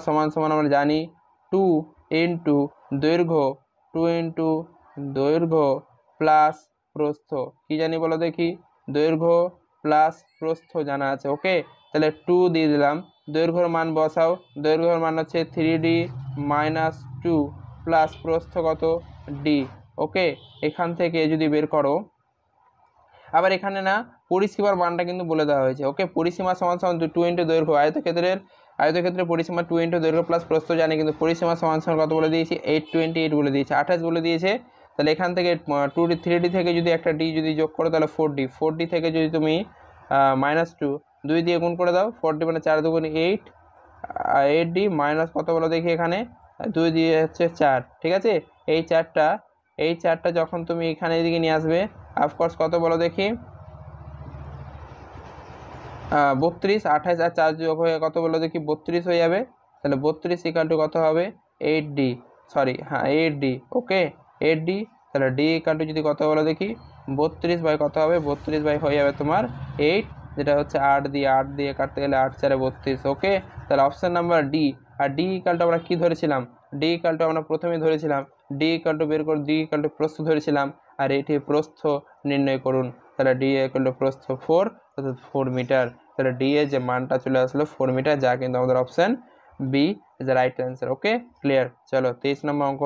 সমান সমান আমরা জানি 2 ইন্টু দৈর্ঘ্য প্লাস প্রস্থ। কি জানি বলো দেখি, দৈর্ঘ্য প্লাস প্রস্থ জানা আছে। ওকে, তাহলে 2 দিয়ে দিলাম, দৈর্ঘ্যর মান বসাও, দৈর্ঘ্যর মান হচ্ছে 3D - 2 প্লাস প্রস্থ কত ডি। ওকে, এখান থেকে যদি বের করো, আবার এখানে না পরিসীমার মানটা কিন্তু বলে দেওয়া হয়েছে। ওকে, পরিসীমা সমান সমান 2 ইন্টু দৈর্ঘ্য, আয়তক্ষেত্রের পরিসীমা 2 ইন্টু দৈর্ঘ্য প্লাস প্রস্থ জানি, কিন্তু পরিসীমা সমান সমান কত বলে দিয়েছি 828 বলে দিয়েছে, 28 বলে দিয়েছে। তাহলে এখান থেকে 3D থেকে যদি একটা ডি যদি যোগ করো তাহলে 4D থেকে যদি তুমি -2 2 দিয়ে গুণ করে দাও, 4D মানে 4 2 8D মাইনাস কত বলো দেখি এখানে 2 দিয়ে হচ্ছে 4। ঠিক আছে, এই চারটা যখন তুমি এখানে এদিকে নিয়ে আসবে, অফকোর্স কত বলো দেখি 32, 28 আর 4 যোগ হয়ে কত বলো দেখি 32 হয়ে যাবে। তাহলে 32 = কত হবে 8D, সরি হ্যাঁ 8D। ওকে, 8D, তাহলে D = যদি কত বলো দেখি 32 বাই কত হবে 32 বাই হয়ে যাবে তোমার 8, যেটা হচ্ছে 8 দিয়ে কাটতে গেলে 8 4 32। ওকে, তাহলে অপশান নাম্বার ডি। আর D = আমরা কি ধরেছিলাম, D = আমরা প্রথমেই ধরেছিলাম D বের করে D প্রস্থ ধরেছিলাম, আর এটি প্রস্থ নির্ণয় করুন। তাহলে D প্রস্থ 4, অর্থাৎ 4 মিটার। তাহলে ডি এর যে মানটা চলে আসলো 4 মিটার, যা কিন্তু আমাদের option B is the right answer. Okay, clear. চলো 23 নম্বর অঙ্ক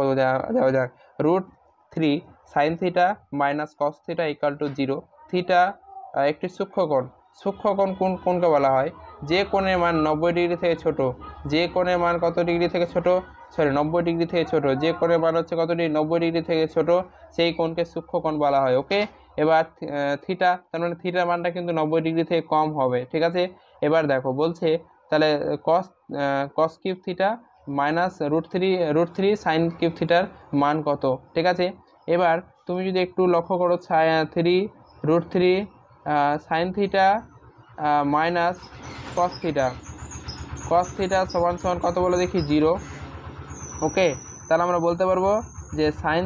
যাওয়া যাক। √3 sin θ - cos θ = 0। থিটা একটি সূক্ষ্মকোণ কোনকে বলা হয়, যে কোণের মান 90 ডিগ্রি থেকে ছোট, যে কোণের মান কত ডিগ্রি থেকে ছোট, সরি 90 ডিগ্রি থেকে ছোট, যে কোণের মান হচ্ছে কত ডিগ্রি 90 ডিগ্রি থেকে ছোট, সেই কোণকে সূক্ষ্মকোণ বলা হয়। ওকে, এবার থিটা, তার মানে থিটার মানটা কিন্তু 90 ডিগ্রি থেকে কম হবে। ঠিক আছে, এবার দেখো বলছে তাহলে cos cube theta minus √3 sine cube থিটার মান কত, ঠিক আছে। এবার তুমি যদি একটু লক্ষ্য করো 3 √3 sign theta minus cos theta সমান সমান কত বলো দেখি, 0। ওকে, তাহলে আমরা বলতে পারবো যে sine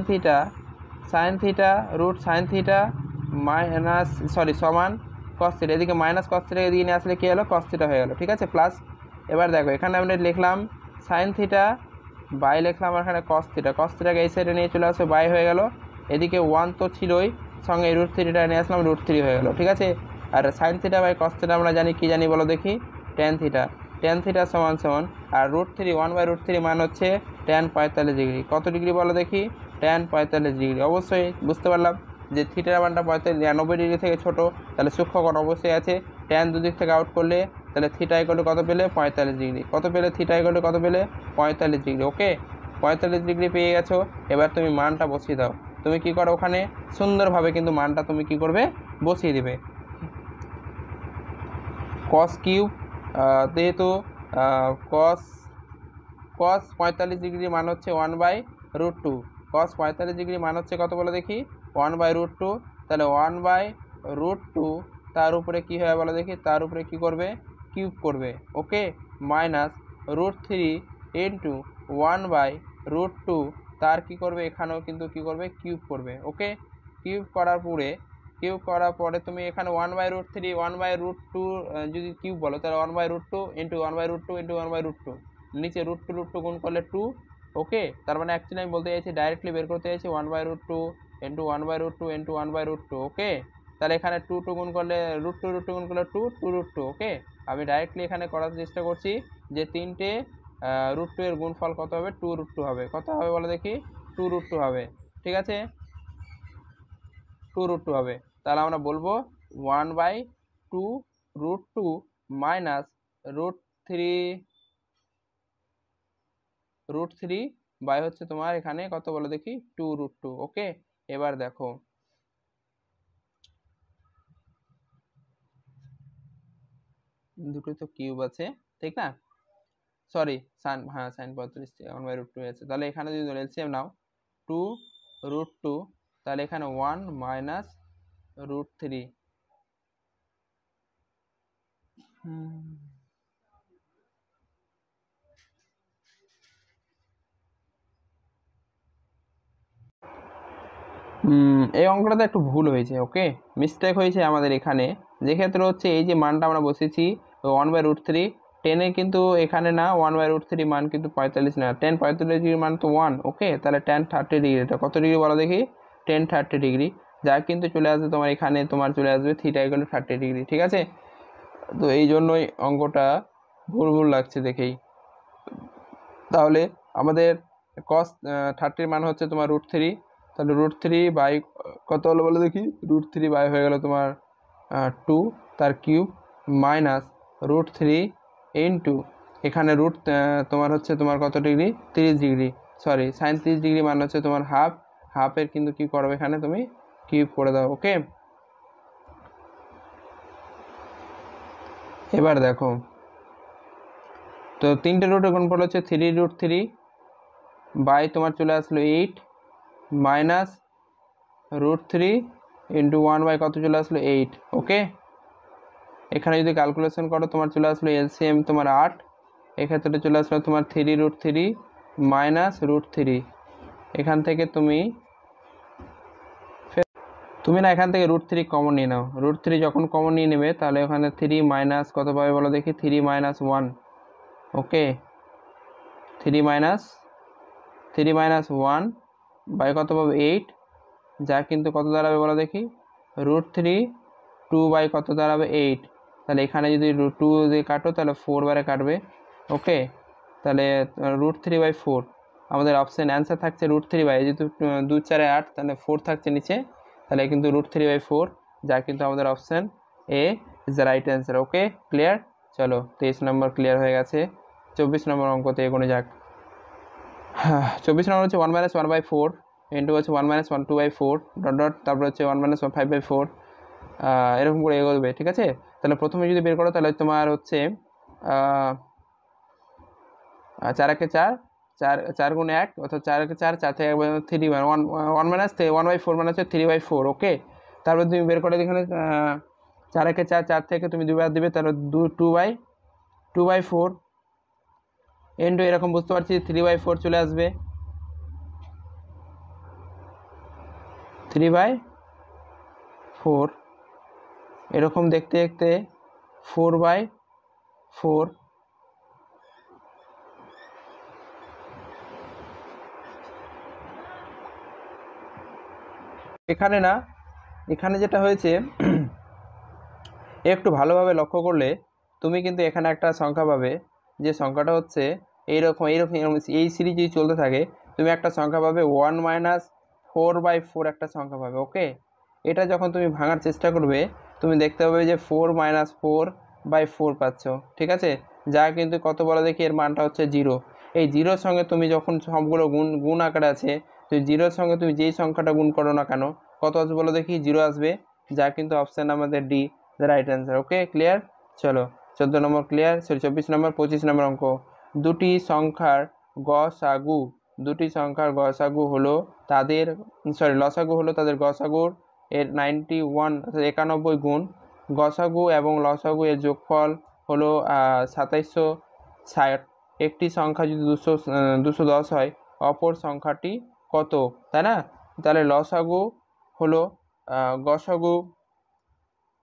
theta root sine theta minus সমান কস থিটা, এদিকে মাইনাস কস থিটা এদিকে নিয়ে আসলে কী হলো, কস থিটা হয়ে গেলো, ঠিক আছে, প্লাস। এবার দেখো এখানে আমরা লিখলাম সাইন থিটা বাই লিখলাম, আর এখানে কস থিটাকে এই সাইডে নিয়ে চলে আসবে, বাই হয়ে গেল। এদিকে 1 তো ছিলই, সঙ্গে √3টা নিয়ে আসলাম, √3 হয়ে গেল, ঠিক আছে। আর sine theta by cos theta আমরা জানি, কি জানি বলো দেখি, ট্যান থিটা সমান আর √3 1/√3 মান হচ্ছে ট্যান 45 ডিগ্রি। কত ডিগ্রি বলো দেখি, ট্যান 45 ডিগ্রি। অবশ্যই বুঝতে পারলাম যে থিটার মানটা 90 ডিগ্রি থেকে ছোট, তাহলে সূক্ষ্মকোণ অবশ্যই আছে। ট্যান দুদিক থেকে আউট করলে তাহলে থিটা ইকুয়াল টু কত পেলে, 45 ডিগ্রি। কত পেলে, থিটা ইকুয়াল টু কত পেলে, 45 ডিগ্রি। ওকে, 45 ডিগ্রি পেয়ে গেছো। এবার তুমি মানটা বসিয়ে দাও। তুমি কি করো, ওখানে সুন্দরভাবে কিন্তু মানটা তুমি কি করবে, বসিয়ে দিবে। কস কিউব যেহেতু কস 45 ডিগ্রি মান হচ্ছে 1/√2, কস 45 ডিগ্রি মান হচ্ছে কত বলো দেখি, 1/√2। তাহলে 1/√2 তার উপরে কী হয় বলো দেখি, তার উপরে কি করবে, কিউব করবে। ওকে, মাইনাস √3 ইন্টু 1/√2 তার কি করবে, এখানেও কিন্তু কি করবে, কিউব করবে। ওকে, কিউব করার পরে তুমি এখানে 1/√2 যদি কিউব বলো, তাহলে 1/√2 ইন্টু 1/√2 ইন্টু 1/√2, নিচে √2 গুণ করলে 2। ওকে, তার মানে অ্যাকচুয়ালি আমি বলতে চাইছি, ডাইরেক্টলি বের করতে চাইছি 1/√2 ইন্টু 1/√2 ইন্টু 1/√2। ওকে, তাহলে এখানে 2 গুণ করলে √2 গুণ করলে 2 ওকে, আমি ডাইরেক্টলি এখানে করার চেষ্টা করছি যে তিনটে √2 এর গুণফল কত হবে, 2√2 হবে। কত হবে বলো দেখি, 2√2 হবে, ঠিক আছে, 2√2 হবে। তাহলে আমরা বলবো 1/2√2 মাইনাস √3 বাই হচ্ছে তোমার এখানে কত বলো দেখি, 2√2। ওকে, এবার দেখো দুটো তো কিউব আছে, ঠিক না, সরি সাইন, হ্যাঁ সাইন 45 1/√2 আছে। তাহলে এখানে যদি এলসিএম নাও 2√2, তাহলে এখানে 1 মাইনাস √3। এই অঙ্কটাতে একটু ভুল হয়েছে। ওকে, মিস্টেক হয়েছে আমাদের এখানে, যে ক্ষেত্রে হচ্ছে এই যে মানটা আমরা বসেছি 1/√3, 10 কিন্তু এখানে না, 1/√3 মান কিন্তু 45 না, 45 ডিগ্রি মান তো 1। ওকে, তাহলে tan 30 ডিগ্রি, এটা কত ডিগ্রি বলো দেখি, tan 30 ডিগ্রি, যা কিন্তু চলে আসবে তোমার এখানে, তোমার চলে আসবে থিটা ইকুয়াল টু 30 ডিগ্রি, ঠিক আছে। তো এই জন্যই অঙ্কটা ভুল লাগছে দেখেই। তাহলে আমাদের cos 30 মান হচ্ছে তোমার √3, তাহলে √3 বাই কত হলো বলো দেখি, √3 বাই হয়ে গেল তোমার 2 তার কিউব মাইনাস √3 ইন্টু এখানে তোমার হচ্ছে তোমার কত degree, 30 degree, sorry sine 30 degree মান হচ্ছে তোমার হাফের কিন্তু কি করবে, এখানে তুমি কিউব করে দাও। ওকে, এবার দেখো তো তিনটে রুটের গুণফল হচ্ছে 3√3 বাই তোমার চলে আসলো 8 মাইনাস √3 ইন্টু 1 বাই কত চলে আসলো 8। ওকে, এখানে যদি ক্যালকুলেশন করো তোমার চলে আসলো এলসিএম তোমার 8, এক্ষেত্রে চলে আসলো তোমার 3√3 মাইনাস √3। এখান থেকে তুমি না এখান থেকে √3 কমন নিয়ে নাও, √3 যখন কমন নিয়ে নেবে তাহলে ওখানে 3 মাইনাস কত পাবে বলো দেখি, 3 মাইনাস 1। ওকে, 3 মাইনাস 1 বাই কত পাবে 8, যা কিন্তু কত দাঁড়াবে বলো দেখি, √3 2 বাই কত দাঁড়াবে 8। তাহলে এখানে যদি 2 দিয়ে কাটো তাহলে 4 বারে কাটবে। ওকে, তাহলে √3/4 আমাদের অপশান অ্যান্সার থাকছে √3 বাই, যেহেতু 2 4 8 তাহলে 4 থাকছে নিচে, তাহলে কিন্তু √3/4, যা কিন্তু আমাদের option A is the right answer. Okay, clear. চলো 23 নম্বর ক্লিয়ার হয়ে গেছে। 24 নম্বর অঙ্কতে এগোনো যাক। 24 নম্বর হচ্ছে 1 - 1/4 ইন্টু হচ্ছে 1 - 1 2/4 ডট তারপর হচ্ছে 1 - 1 5/4, এরকম করে এগোবে, ঠিক আছে। তাহলে প্রথমে যদি বের করো তাহলে তোমার হচ্ছে 4 একে 4, 4 গুণ 1 অর্থাৎ 4 একে 4, 4 থেকে 1 3 1 মাইনাস 1/4 মানে হচ্ছে 3/4। ওকে, তারপর তুমি বের করে এখানে 4 একে 4, 4 থেকে তুমি 2 বার দিবে, তাহলে 2/4 ইন্টু এরকম বুঝতে পারছি 3/4 চলে আসবে, 3/4 এরকম দেখতে দেখতে 4/4 এখানে না, এখানে যেটা হয়েছে একটু ভালোভাবে লক্ষ্য করলে তুমি কিন্তু এখানে একটা সংখ্যা পাবে, যে সংখ্যাটা হচ্ছে এইরকম এই সিরিজ যদি চলতে থাকে তুমি একটা সংখ্যা পাবে 1 - 4/4 একটা সংখ্যা পাবে। ওকে, এটা যখন তুমি ভাঙার চেষ্টা করবে তুমি দেখতে পাবে যে 4 - 4/4 পাচ্ছ, ঠিক আছে, যা কিন্তু কত বলো দেখি, এর মানটা হচ্ছে 0। এই জিরোর সঙ্গে তুমি যখন সবগুলো গুণ আকারে আছে, তো জিরোর সঙ্গে তুমি যেই সংখ্যাটা গুণ করো না কেন কত আসবে বলো দেখি, 0 আসবে, যা কিন্তু অপশান আমাদের D the right answer. Okay, clear? চলো 14 নম্বর ক্লিয়ার, 24 নম্বর, 25 নম্বর অঙ্ক। দুটি সংখ্যার গসাগু, দুটি সংখ্যার গসাগু হলো তাদের লসাগু হলো তাদের গসাগুর এর 91 অর্থাৎ 91 গুণ, গসাগু এবং লসাগু এর যোগফল হলো 2760। একটি সংখ্যা যদি 210 হয় অপর সংখ্যাটি কত, তাই না? তাহলে লসাগু হলো গসাগু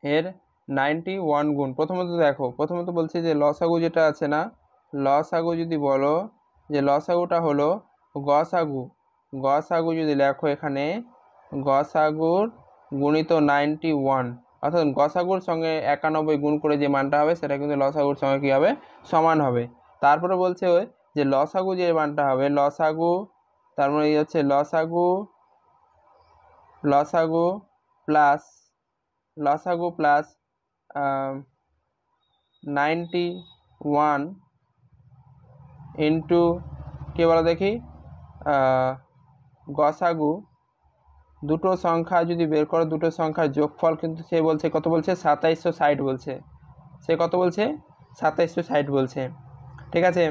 এর 91 গুণ। প্রথমত দেখো, প্রথমত বলছি যে লসাগু যেটা আছে না, লসাগু যদি বলো যে লসাগুটা হলো গসাগু, গসাগু যদি লেখো এখানে গসাগুর গুণিত 91, অর্থাৎ গসাগুর সঙ্গে 91 গুণ করে যে মানটা হবে সেটা কিন্তু লসাগুর সঙ্গে কী হবে, সমান হবে। তারপরে বলছে যে লসাগু যে মানটা হবে, লসাগু তার মানে এই হচ্ছে লসাগু প্লাস 91 ইন্টু কে বলো দেখি, গসাগু দুটো সংখ্যা যদি বের করো, দুটো সংখ্যার যোগফল কিন্তু সে বলছে কত, বলছে 2760 বলছে, সে কত বলছে 2760 বলছে, ঠিক আছে।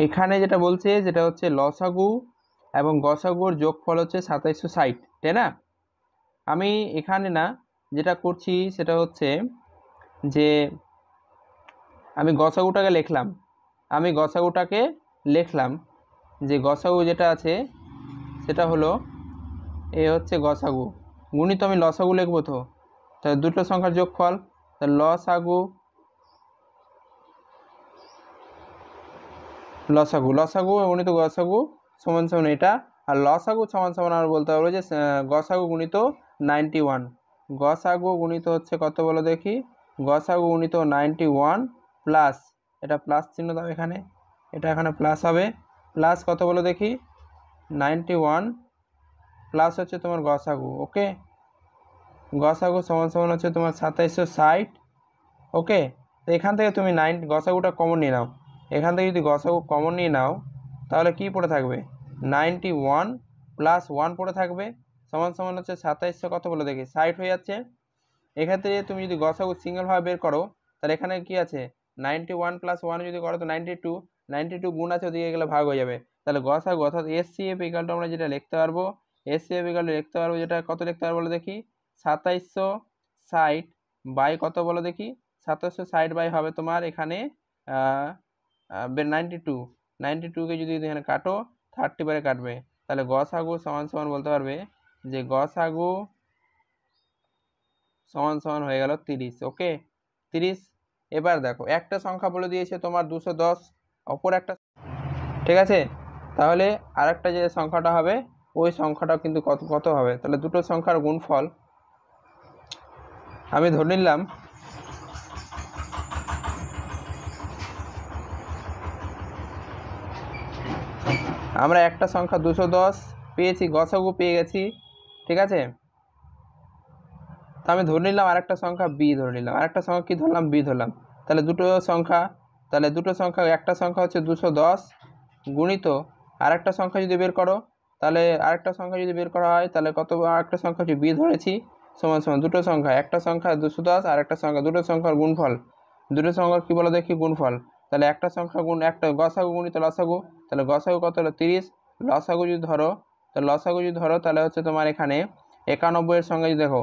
এখানে যেটা বলছে যেটা হচ্ছে লসাগু এবং গসাগুর যোগফল হচ্ছে 2760, তাই না? আমি এখানে না যেটা করছি সেটা হচ্ছে যে আমি গসাগুটাকে লিখলাম, যে গসাগু যেটা আছে সেটা হলো এ হচ্ছে গসাগু গুণিত আমি লসাগু লিখবো, তো তাহলে দুটো সংখ্যার যোগফল, তাহলে লসাগু গুণিত গসাগু সমান সমান এটা, আর লসাগু সমান সমান আর বলতে পারবো যে গসাগু গুণিত 91, গসাগু গুণিত হচ্ছে কত বলো দেখি, গসাগু গুণিত 91 প্লাস, এটা প্লাস চিহ্ন দাও এখানে, এটা এখানে প্লাস হবে, প্লাস কত বলো দেখি 91 প্লাস হচ্ছে তোমার গসাগু। ওকে, গসাগু সমান সমান হচ্ছে তোমার 2760। ওকে, তো এখান থেকে তুমি গসাগুটা কমন নিয়ে নাও, এখান থেকে যদি গসাগু কমন নিয়ে নাও তাহলে কি পড়ে থাকবে, 91 প্লাস 1 পড়ে থাকবে, সমান সমান হচ্ছে 2700 কত বলে দেখি 60 হয়ে যাচ্ছে। এক্ষেত্রে তুমি যদি গসাগু সিঙ্গেলভাবে বের করো তাহলে এখানে কি আছে 91 প্লাস 1 যদি করো তো 92 গুণ আছে, ওদিকে গেলে ভাগ হয়ে যাবে, তাহলে গসাগু অর্থাৎ এসসিএফ ইকুয়াল টু আমরা যেটা লিখতে পারবো, এসসিএফ ইকুয়াল টু লিখতে পারবো যেটা কত লিখতে পারবো বলো দেখি, 2760 বাই কত বলো দেখি, 2760 বাই হবে তোমার এখানে 92কে যদি এখানে কাটো 30 বারে কাটবে, তাহলে গসাগু সমান সমান বলতে পারবে যে গসাগু সমান সমান হয়ে গেল 30। ওকে, 30। এবার দেখো একটা সংখ্যা বলে দিয়েছে তোমার 210, অপর একটা, ঠিক আছে, তাহলে আরেকটা যে সংখ্যাটা হবে ওই সংখ্যাটাও কিন্তু কত হবে, তাহলে দুটো সংখ্যার গুণফল আমি ধরে নিলাম আমরা একটা সংখ্যা 210 পেয়েছি, গসাগু পেয়ে গেছি, ঠিক আছে, তা আমি ধরে নিলাম আরেকটা সংখ্যা বি ধরে নিলাম, আরেকটা সংখ্যা কি ধরলাম, বি ধরলাম, তাহলে দুটো সংখ্যা, একটা সংখ্যা হচ্ছে 210 গুণিত আরেকটা সংখ্যা যদি বের করো, তাহলে আরেকটা সংখ্যা যদি বের করা হয় তাহলে কত, আরেকটা সংখ্যা হচ্ছে বি ধরেছি, সমান সমান দুটো সংখ্যা, একটা সংখ্যা 210 আর একটা সংখ্যা, দুটো সংখ্যার গুণফল, দুটো সংখ্যার কি বলো দেখি গুণফল। তাহলে একটা সংখ্যা গুণ একটা গসাগু গুণিত লসাগু, তাহলে গসাগু কত হলো 30, লসাগু যদি ধরো, তাহলে হচ্ছে তোমার এখানে 91 এর সঙ্গে যদি দেখো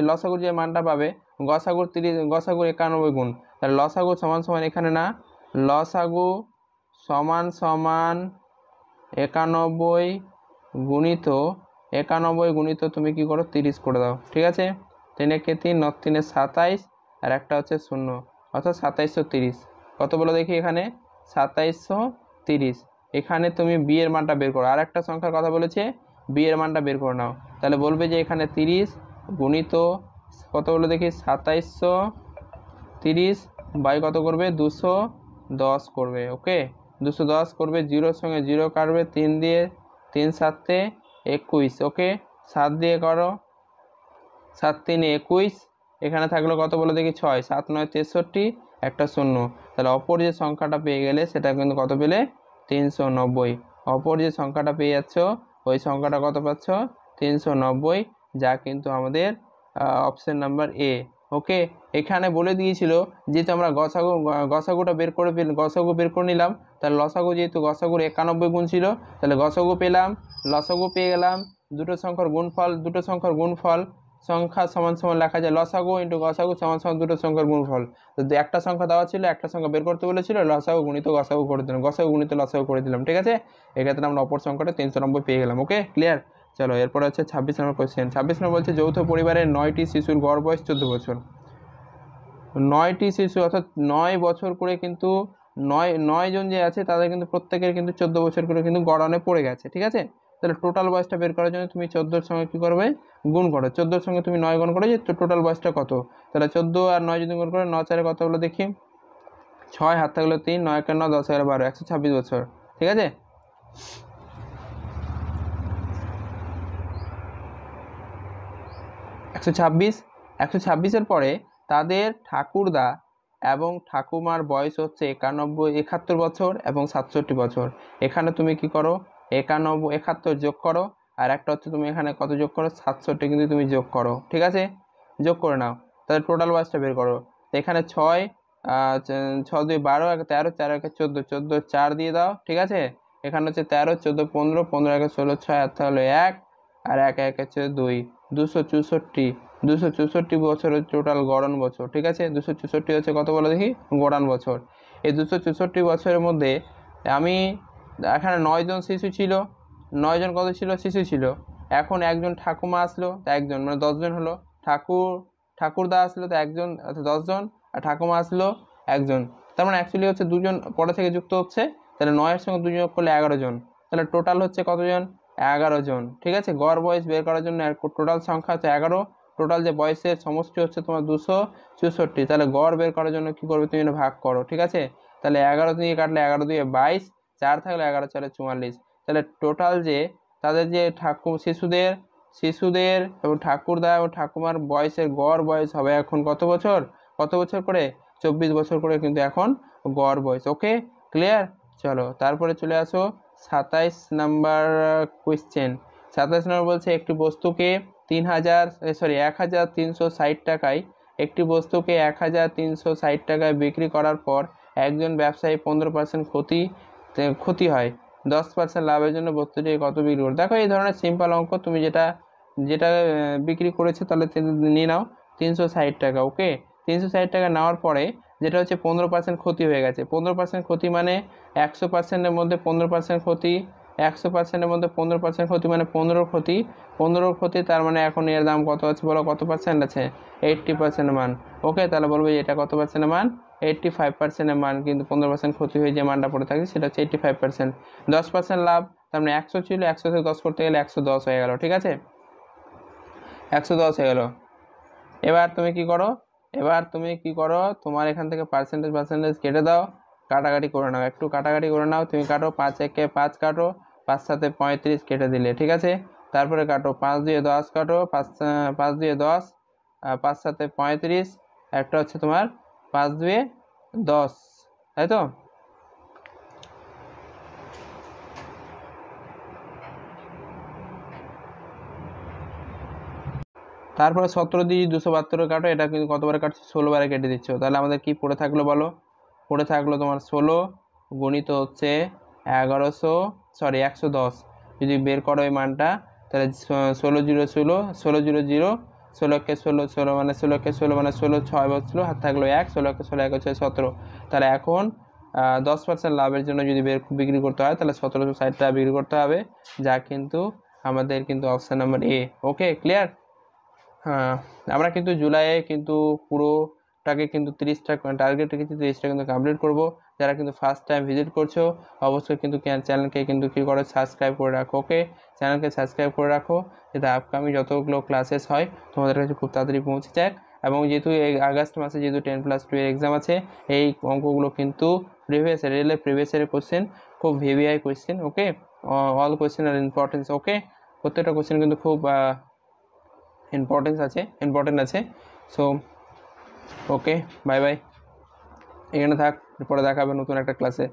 লসাগু যে মানটা পাবে, গসাগুর 30, গসাগুর 91 গুণ, তাহলে লসাগু সমান সমান এখানে না, লসাগু সমান সমান 91 গুণিত 91 গুণিত তুমি কি করো 30 করে দাও, ঠিক আছে। 3 একে 3, 9 3 27 আর একটা হচ্ছে 0, অর্থাৎ 2730। কত বলো দেখি এখানে 2730। এখানে তুমি বি এর মানটা বের করো, আর একটা সংখ্যার কথা বলেছে, বি এর মানটা বের করে নাও। তাহলে বলবে যে এখানে 30 গুণিত কত বলো দেখি 2730 বাই কত করবে 210 করবে, ওকে 210 করবে, জিরোর সঙ্গে জিরো কাটবে, 3 দিয়ে 3 7 21, ওকে 7 দিয়ে করো, 7 3 21, এখানে থাকলো কত বলো দেখি 6, 7 9 63, একটা 0, তাহলে অপর যে সংখ্যাটা পেয়ে গেলে সেটা কিন্তু কত পেলে 390। অপর যে সংখ্যাটা পেয়ে যাচ্ছ ওই সংখ্যাটা কত পাচ্ছ 390, যা কিন্তু আমাদের অপশন নাম্বার এ, ওকে। এখানে বলে দিয়েছিল যেহেতু আমরা গসাগুটা বের করে নিলাম, তাহলে লসাগু যেহেতু গসাগুর 91 গুণ ছিল, তাহলে গসাগু পেলাম, লসাগু পেয়ে গেলাম, দুটো সংখ্যার গুণফল সংখ্যা সমান সমান লেখা যায় লসাগু ইন্টু গসাগু সমান সমান দুটো সংখ্যার গুণফল। তো একটা সংখ্যা দেওয়া ছিল, একটা সংখ্যা বের করতে বলেছিল, লসাগু গুণিত গসাগু করে দিলাম, গসাগু গুণিত লসাগু করে দিলাম, ঠিক আছে। এক্ষেত্রে আমরা অপর সংখ্যাটা 390 পেয়ে গেলাম, ওকে ক্লিয়ার। চলো এরপর হচ্ছে 26 নম্বর কোয়েশ্চেন। 26 নম্বর বলছে যৌথ পরিবারের 9টি শিশুর গড় বয়স 14 বছর। 9টি শিশু অর্থাৎ 9 বছর করে কিন্তু 9 জন যে আছে তাদের কিন্তু প্রত্যেকের কিন্তু 14 বছর করে কিন্তু গড়নে পড়ে গেছে, ঠিক আছে। তাহলে টোটাল বয়সটা বের করার জন্য তুমি 14 সঙ্গে কী করবে গুণ করো, 14 সঙ্গে তুমি 9 গুণ করো যে টোটাল বয়সটা কত। তাহলে 14 আর 9 যদি গুণ করো 9 4 কত হলো দেখি 6, হাত থাকলো 3, 9 9 10 11 12, 126 বছর, ঠিক আছে। 126 পরে তাদের ঠাকুরদা এবং ঠাকুমার বয়স হচ্ছে 71 বছর এবং 67 বছর। এখানে তুমি কি করো 71 যোগ করো, আর একটা হচ্ছে তুমি এখানে কত যোগ করো 67 কিন্তু তুমি যোগ করো, ঠিক আছে, যোগ করে নাও। তাহলে টোটাল বয়সটা বের করো। এখানে 6 6 2 12, 13, 4 1 14, 14 4 দিয়ে দাও, ঠিক আছে। এখানে হচ্ছে 13 14 15, 15 1 16, 6 হাত হলো 1 আর 1 1 হচ্ছে 2, 264 বছরের টোটাল গড়ন বছর, ঠিক আছে। 264 হচ্ছে কত বলো দেখি গড়ান বছর। এই 264 বছরের মধ্যে আমি এখানে 9 জন শিশু ছিল, 9 জন কত ছিল শিশু ছিল। এখন একজন ঠাকুমা আসলো তো একজন, মানে 10 জন হলো। ঠাকুরদা আসলো তো একজন, অর্থাৎ 10 জন, আর ঠাকুমা আসলো একজন। তার মানে অ্যাকচুয়ালি হচ্ছে 2 জন পরে থেকে যুক্ত হচ্ছে, তাহলে 9 এর সঙ্গে 2 যোগ করলে 11 জন, তাহলে টোটাল হচ্ছে কতজন 11 জন, ঠিক আছে। গড় বয়স বের করার জন্য টোটাল সংখ্যা হচ্ছে 11, টোটাল যে বয়সের সমষ্টি হচ্ছে তোমার 264, তাহলে গড় বের করার জন্য কি করবে তুমি ভাগ করো, ঠিক আছে। তাহলে 11 দিয়ে কাটলে 11 দিয়ে 22, 4 থাকলে 11 4 44, তাহলে টোটাল যে তাদের যে শিশুদের এবং ঠাকুরদা এবং ঠাকুমার বয়সের গড় বয়স হবে এখন কত বছর করে 24 বছর করে কিন্তু এখন গড় বয়স, ওকে ক্লিয়ার। চলো তারপরে চলে আসো 27 নাম্বার কোয়েশ্চেন। 27 নম্বর বলছে একটি বস্তুকে 1360 টাকায়, একটি বস্তুকে 1360 টাকায় বিক্রি করার পর একজন ব্যবসায়ী 15% ক্ষতি হয়, 10% লাভের জন্য বস্তুটি কত বিক্রি করে। দেখো এই ধরনের সিম্পল অঙ্ক তুমি যেটা বিক্রি করেছে তাহলে নিয়ে নাও 360 টাকা, ওকে। 360 টাকা নেওয়ার পরে যেটা হচ্ছে 15% ক্ষতি হয়ে গেছে। 15% ক্ষতি মানে 100%-এর মধ্যে 15% ক্ষতি, 100%-এর মধ্যে 15% ক্ষতি মানে 15 ক্ষতি, তার মানে এখন এর দাম কত আছে বলো, কত পার্সেন্ট আছে 80% মান, ওকে। তাহলে বলবো এটা কত পার্সেন্টের মান 85%-এর মান, কিন্তু 15% ক্ষতি হয়ে যে মানটা পড়ে থাকে সেটা হচ্ছে 85%। 10% লাভ, তার মানে 100 ছিল, 100 থেকে 10 করতে গেলে 110 হয়ে গেল, ঠিক আছে, 110 হয়ে গেল। এবার তুমি কি করো তোমার এখান থেকে পার্সেন্টেজ কেটে দাও, কাটাকাটি করে নাও, একটু কাটাকাটি করে নাও। তুমি কাটো 5 একে 5 কাটো, 5 7 35 কেটে দিলে, ঠিক আছে। তারপরে কাটো 5 2 10 কাটো, 5 2 10, 5 7 35, একটা হচ্ছে তোমার 5 2 10, তাই তো? তারপরে 17 দিয়ে 272 কাটো, এটা কিন্তু কতবারে কাটছে? 16 বারে কেটে দিচ্ছ। তাহলে আমাদের কি পড়ে থাকলো বলো? পড়ে থাকলো তোমার 16 গণিত হচ্ছে 110, যদি বের করো এই মানটা, তাহলে 16 0 16 16 0 0 16 কে 16 16 মানে 16 কে 16 মানে 16 6 বসলো, হাত থাকলো 1, 16 কে 16 1 হচ্ছে 17। তাহলে এখন 10% লাভের জন্য যদি বিক্রি করতে হয় তাহলে 1760 টাকা বিক্রি করতে হবে, যা কিন্তু আমাদের কিন্তু option number A. Okay, clear? হ্যাঁ, আমরা কিন্তু জুলাইয়ে কিন্তু পুরোটাকে কিন্তু 30টা টার্গেট রেখেছি, 30টা কিন্তু কমপ্লিট করব। যারা কিন্তু ফার্স্ট টাইম ভিজিট করছো অবশ্যই কিন্তু চ্যানেলকে কিন্তু কী করো, সাবস্ক্রাইব করে রাখো। ওকে, চ্যানেলকে সাবস্ক্রাইব করে রাখো যাতে আপকামিং যতগুলো ক্লাসেস হয় তোমাদের কাছে খুব তাড়াতাড়ি পৌঁছে যাক। এবং যেহেতু এই আগস্ট মাসে যেহেতু 10+2 এর এক্সাম আছে, এই অঙ্কগুলো কিন্তু প্রিভিয়াস ইয়ারের কোশ্চেন, খুব ভিভিআই কোশ্চেন। ওকে, অল কোশ্চেন আর ইম্পর্টেন্স। ওকে, প্রত্যেকটা কোশ্চেন কিন্তু খুব ইম্পর্টেন্ট আছে। সো ওকে, বাই বাই, এখানে থাক, পরে দেখা হবে নতুন একটা ক্লাসে।